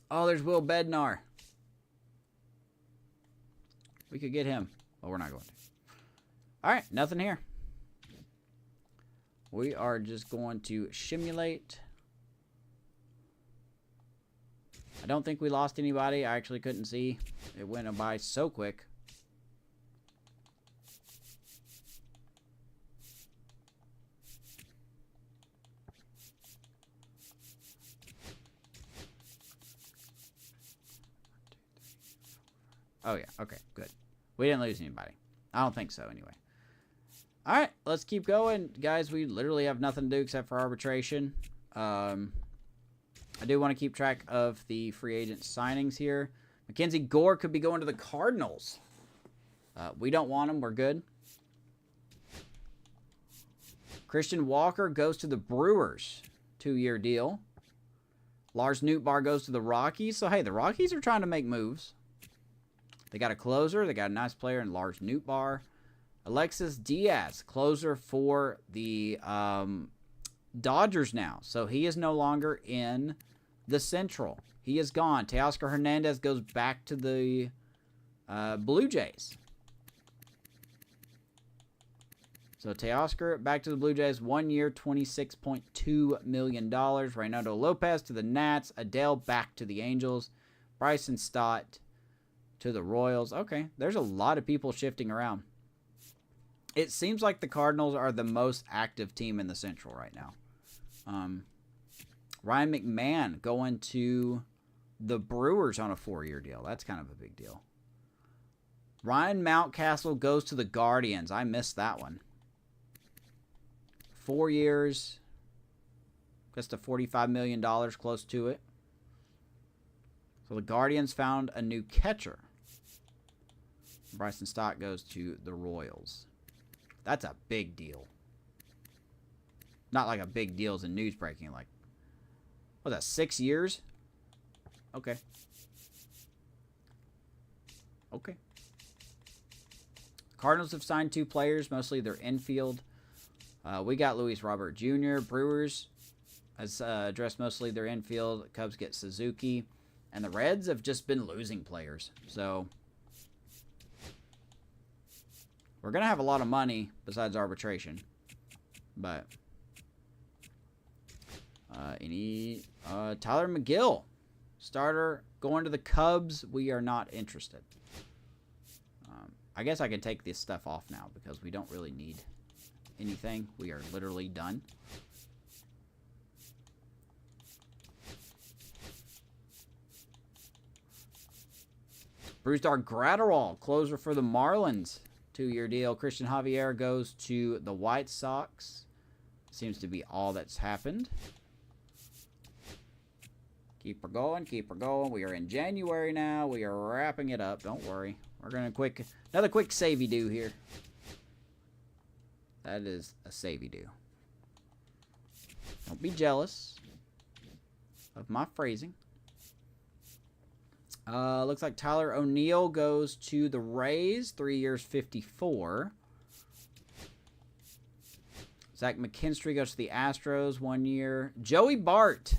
Oh, there's Will Bednar. We could get him. Well, we're not going to. All right, nothing here. We are just going to simulate. I don't think we lost anybody. I actually couldn't see. It went by so quick. Oh, yeah. Okay, good. We didn't lose anybody. I don't think so, anyway. All right, let's keep going. Guys, we literally have nothing to do except for arbitration. I do want to keep track of the free agent signings here. Mackenzie Gore could be going to the Cardinals. We don't want him. We're good. Christian Walker goes to the Brewers. 2-year deal. Lars Nootbaar goes to the Rockies. So, hey, the Rockies are trying to make moves. They got a closer. They got a nice player in Lars Nootbaar. Alexis Diaz, closer for the Dodgers now. So he is no longer in the Central. He is gone. Teoscar Hernandez goes back to the Blue Jays. So Teoscar back to the Blue Jays. 1 year, $26.2 million. Reynaldo Lopez to the Nats. Adele back to the Angels. Bryson Stott to the Royals. Okay, there's a lot of people shifting around. It seems like the Cardinals are the most active team in the Central right now. Ryan McMahon going to the Brewers on a 4-year deal. That's kind of a big deal. Ryan Mountcastle goes to the Guardians. I missed that one. 4 years. Just to $45 million, close to it. So the Guardians found a new catcher. Bryson Stott goes to the Royals. That's a big deal. Not like a big deal as in news breaking. Like, what's that, 6 years? Okay. Okay. Cardinals have signed 2 players, mostly their infield. We got Luis Robert Jr. Brewers has addressed mostly their infield. Cubs get Suzuki. And the Reds have just been losing players. So we're going to have a lot of money besides arbitration. But Tyler McGill, starter, going to the Cubs. We are not interested. I guess I can take this stuff off now because we don't really need anything. We are literally done. Brusdar Graterol, closer for the Marlins. 2-year deal. Christian Javier goes to the White Sox. Seems to be all that's happened. Keep her going. Keep her going. We are in January now. We are wrapping it up. Don't worry. We're going to another quick savey do here. That is a savey do. Don't be jealous of my phrasing. Looks like Tyler O'Neill goes to the Rays. 3 years, $54. Zach McKinstry goes to the Astros. 1 year. Joey Bart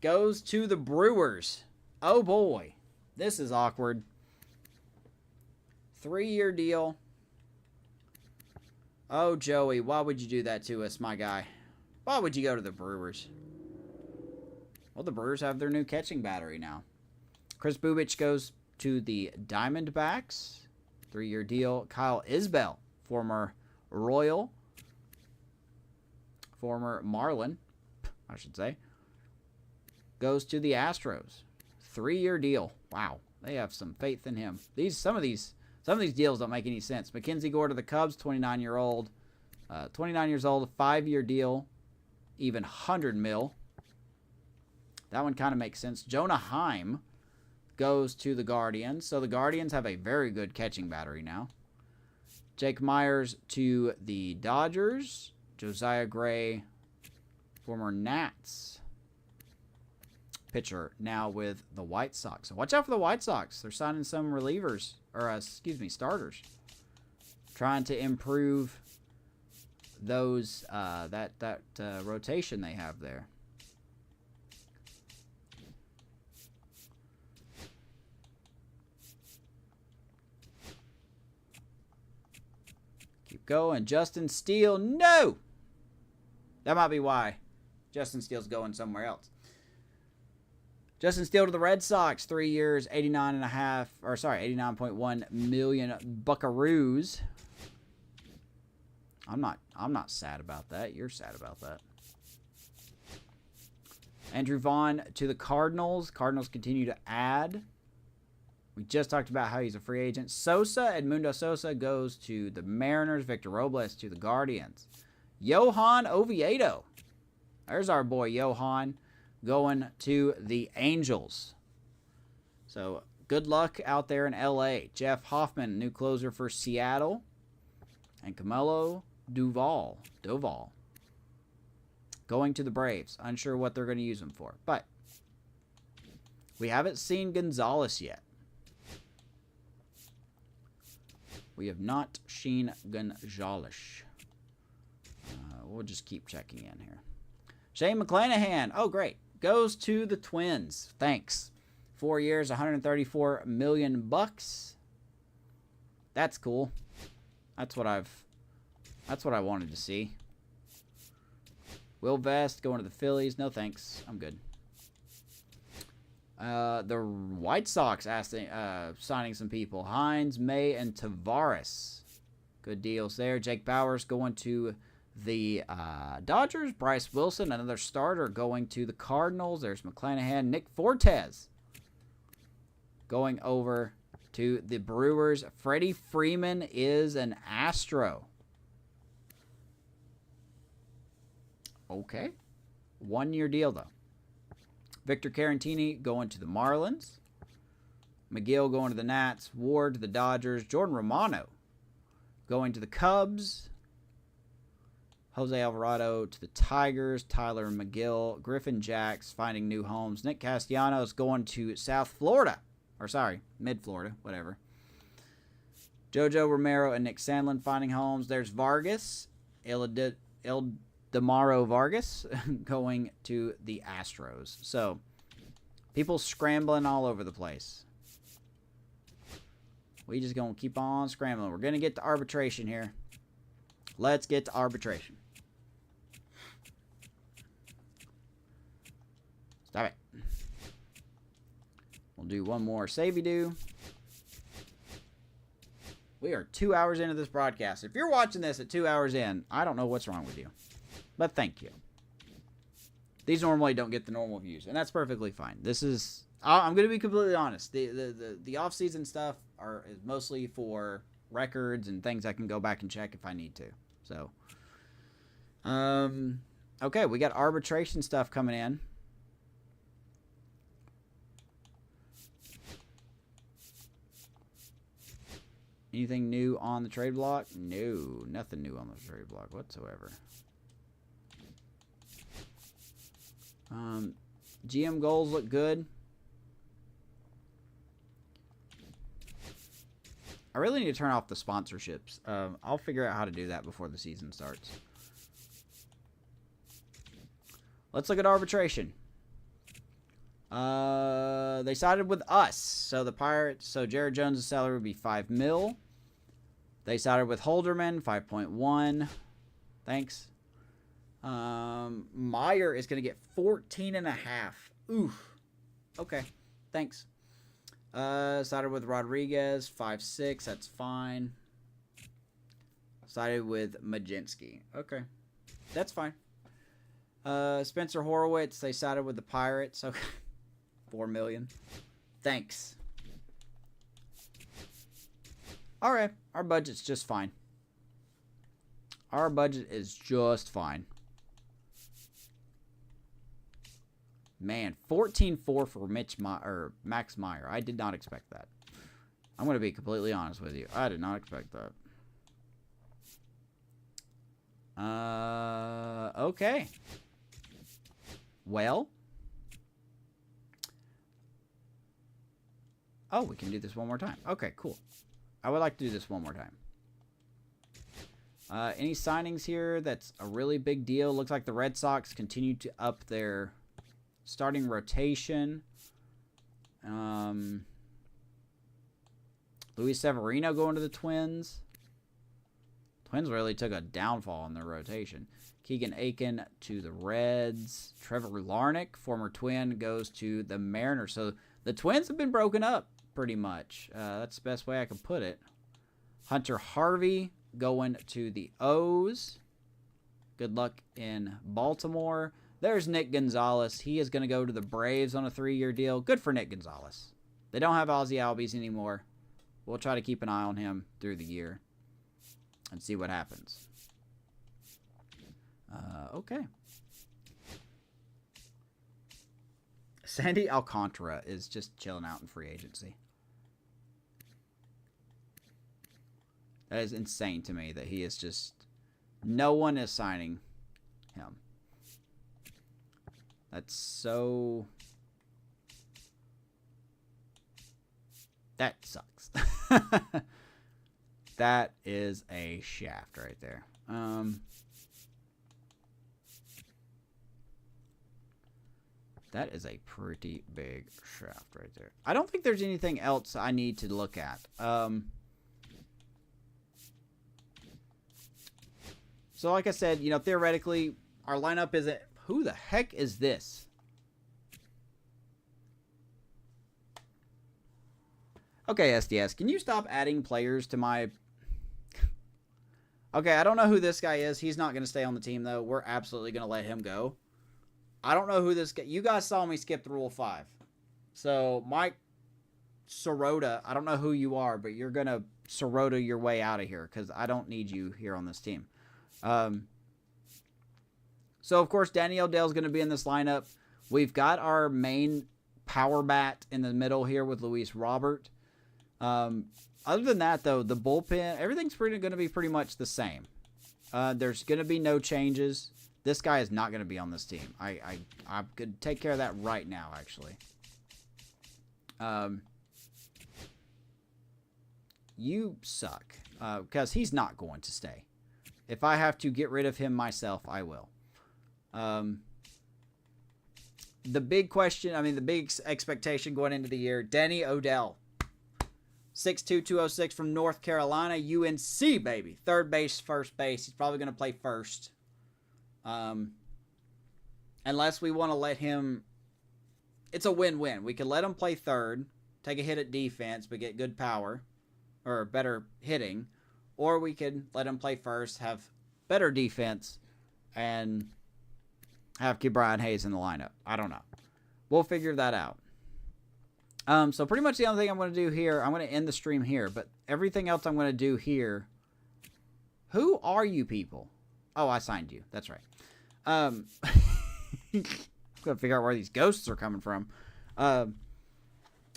goes to the Brewers. Oh, boy. This is awkward. 3-year deal. Oh, Joey, why would you do that to us, my guy? Why would you go to the Brewers? Well, the Brewers have their new catching battery now. Chris Bubich goes to the Diamondbacks. 3-year deal. Kyle Isbell, former Royal, former Marlin, I should say, goes to the Astros. 3-year deal. Wow, they have some faith in him. Some of these deals don't make any sense. Mackenzie Gore to the Cubs, 29 years old, 5-year deal, even $100 million. That one kind of makes sense. Jonah Heim goes to the Guardians. So the Guardians have a very good catching battery now. Jake Myers to the Dodgers. Josiah Gray, former Nats pitcher, now with the White Sox. So watch out for the White Sox. They're signing some relievers, or starters, trying to improve those that rotation they have there. Keep going. Justin Steele, no! That might be why Justin Steele's going somewhere else. Justin Steele to the Red Sox, 3 years, 89.1 million buckaroos. I'm not sad about that. You're sad about that. Andrew Vaughn to the Cardinals. Cardinals continue to add. We just talked about how he's a free agent. Edmundo Sosa goes to the Mariners. Victor Robles to the Guardians. Johan Oviedo. There's our boy Johan going to the Angels. So good luck out there in L.A. Jeff Hoffman, new closer for Seattle. And Camilo Doval going to the Braves. Unsure what they're going to use him for. But we haven't seen Gonzalez yet. We have not seen Gonzalez. We'll just keep checking in here. Shane McClanahan. Oh, great. Goes to the Twins. Thanks. 4 years, 134 million bucks. That's cool. That's what I wanted to see. Will Vest going to the Phillies. No thanks. I'm good. The White Sox signing some people. Hines, May, and Tavares. Good deals there. Jake Bauers going to the Dodgers. Bryce Wilson, another starter, going to the Cardinals. There's McClanahan. Nick Fortes going over to the Brewers. Freddie Freeman is an Astro. Okay. 1-year deal, though. Victor Carantini going to the Marlins. McGill going to the Nats. Ward to the Dodgers. Jordan Romano going to the Cubs. Jose Alvarado to the Tigers. Tyler McGill. Griffin Jacks finding new homes. Nick Castellanos going to South Florida. Or sorry, mid-Florida, whatever. Jojo Romero and Nick Sandlin finding homes. There's Vargas. Eldemaro Vargas going to the Astros. So, people scrambling all over the place. We just going to keep on scrambling. We're going to get to arbitration here. Let's get to arbitration. Stop it. We'll do one more savey do. We are 2 hours into this broadcast. If you're watching this at 2 hours in, I don't know what's wrong with you. But thank you. These normally don't get the normal views, and that's perfectly fine. This is, I'm going to be completely honest. The off-season stuff is mostly for records and things I can go back and check if I need to. So, okay, we got arbitration stuff coming in. Anything new on the trade block? No, nothing new on the trade block whatsoever. GM goals look good. I really need to turn off the sponsorships. I'll figure out how to do that before the season starts. Let's look at arbitration. They sided with us. So the Pirates, so Jared Jones' salary would be $5 million. They sided with Holderman, 5.1. Thanks. Meyer is going to get 14.5. Oof. Okay. Thanks. Sided with Rodriguez, 5'6". That's fine. Sided with Majinski. Okay. That's fine. Spencer Horowitz, they sided with the Pirates. Okay. $4 million. Thanks. Alright. Our budget's just fine. Our budget is just fine. Man, 14-4 for Max Meyer. I did not expect that. I'm going to be completely honest with you. I did not expect that. Okay. Well. Oh, we can do this one more time. Okay, cool. I would like to do this one more time. Any signings here that's a really big deal? Looks like the Red Sox continue to up their starting rotation. Luis Severino going to the Twins. Twins really took a downfall in their rotation. Keegan Aiken to the Reds. Trevor Larnach, former Twin, goes to the Mariners. So the Twins have been broken up pretty much. That's the best way I can put it. Hunter Harvey going to the O's. Good luck in Baltimore. There's Nick Gonzalez. He is going to go to the Braves on a 3-year deal. Good for Nick Gonzalez. They don't have Ozzie Albies anymore. We'll try to keep an eye on him through the year and see what happens. Okay. Sandy Alcantara is just chilling out in free agency. That is insane to me that he is just... No one is signing him. That's so... That sucks. That is a shaft right there. That is a pretty big shaft right there. I don't think there's anything else I need to look at. So like I said, you know, theoretically, our lineup isn't... Who the heck is this? Okay, SDS, can you stop adding players to my... Okay, I don't know who this guy is. He's not going to stay on the team, though. We're absolutely going to let him go. I don't know who this guy... You guys saw me skip the Rule 5. So, Mike Sirota, I don't know who you are, but you're going to Sirota your way out of here because I don't need you here on this team. So, of course, Danny Odell's going to be in this lineup. We've got our main power bat in the middle here with Luis Robert. Other than that, though, the bullpen, everything's going to be pretty much the same. There's going to be no changes. This guy is not going to be on this team. I could take care of that right now, actually. You suck. Because he's not going to stay. If I have to get rid of him myself, I will. The big question, I mean, the big expectation going into the year, Danny Odell. 6'2", 206 from North Carolina, UNC, baby. Third base, first base. He's probably going to play first. Unless we want to let him... It's a win-win. We can let him play third, take a hit at defense, but get good power, or better hitting. Or we could let him play first, have better defense, and have Brian Hayes in the lineup. I don't know. We'll figure that out. So pretty much the only thing I'm going to do here, I'm going to end the stream here, but everything else I'm going to do here. Who are you people? Oh, I signed you. That's right. I'm going to figure out where these ghosts are coming from. I'm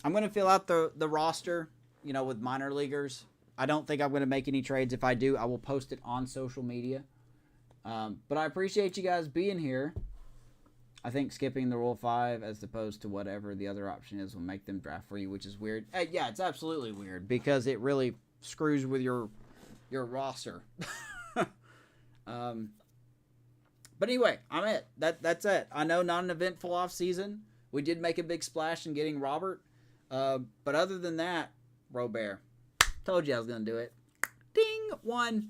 going to fill out the roster, you know, with minor leaguers. I don't think I'm going to make any trades. If I do, I will post it on social media. But I appreciate you guys being here. I think skipping the Rule 5 as opposed to whatever the other option is will make them draft for you, which is weird. Yeah, it's absolutely weird because it really screws with your roster. But anyway, I'm it. That's it. I know not an eventful offseason. We did make a big splash in getting Robert. But other than that, Robert. Told you I was going to do it. Ding! 1.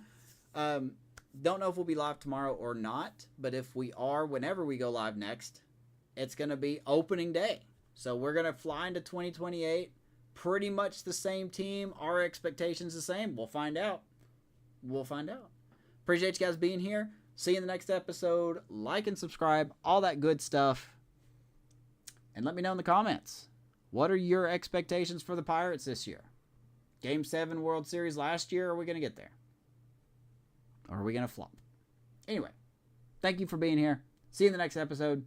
Don't know if we'll be live tomorrow or not, but if we are, whenever we go live next, it's going to be opening day. So we're going to fly into 2028 pretty much the same team? Are expectations the same? We'll find out. Appreciate you guys being here. See you in the next episode. Like and subscribe. All that good stuff. And let me know in the comments. What are your expectations for the Pirates this year? Game 7 World Series last year. Are we going to get there? Or are we going to flop? Anyway, thank you for being here. See you in the next episode.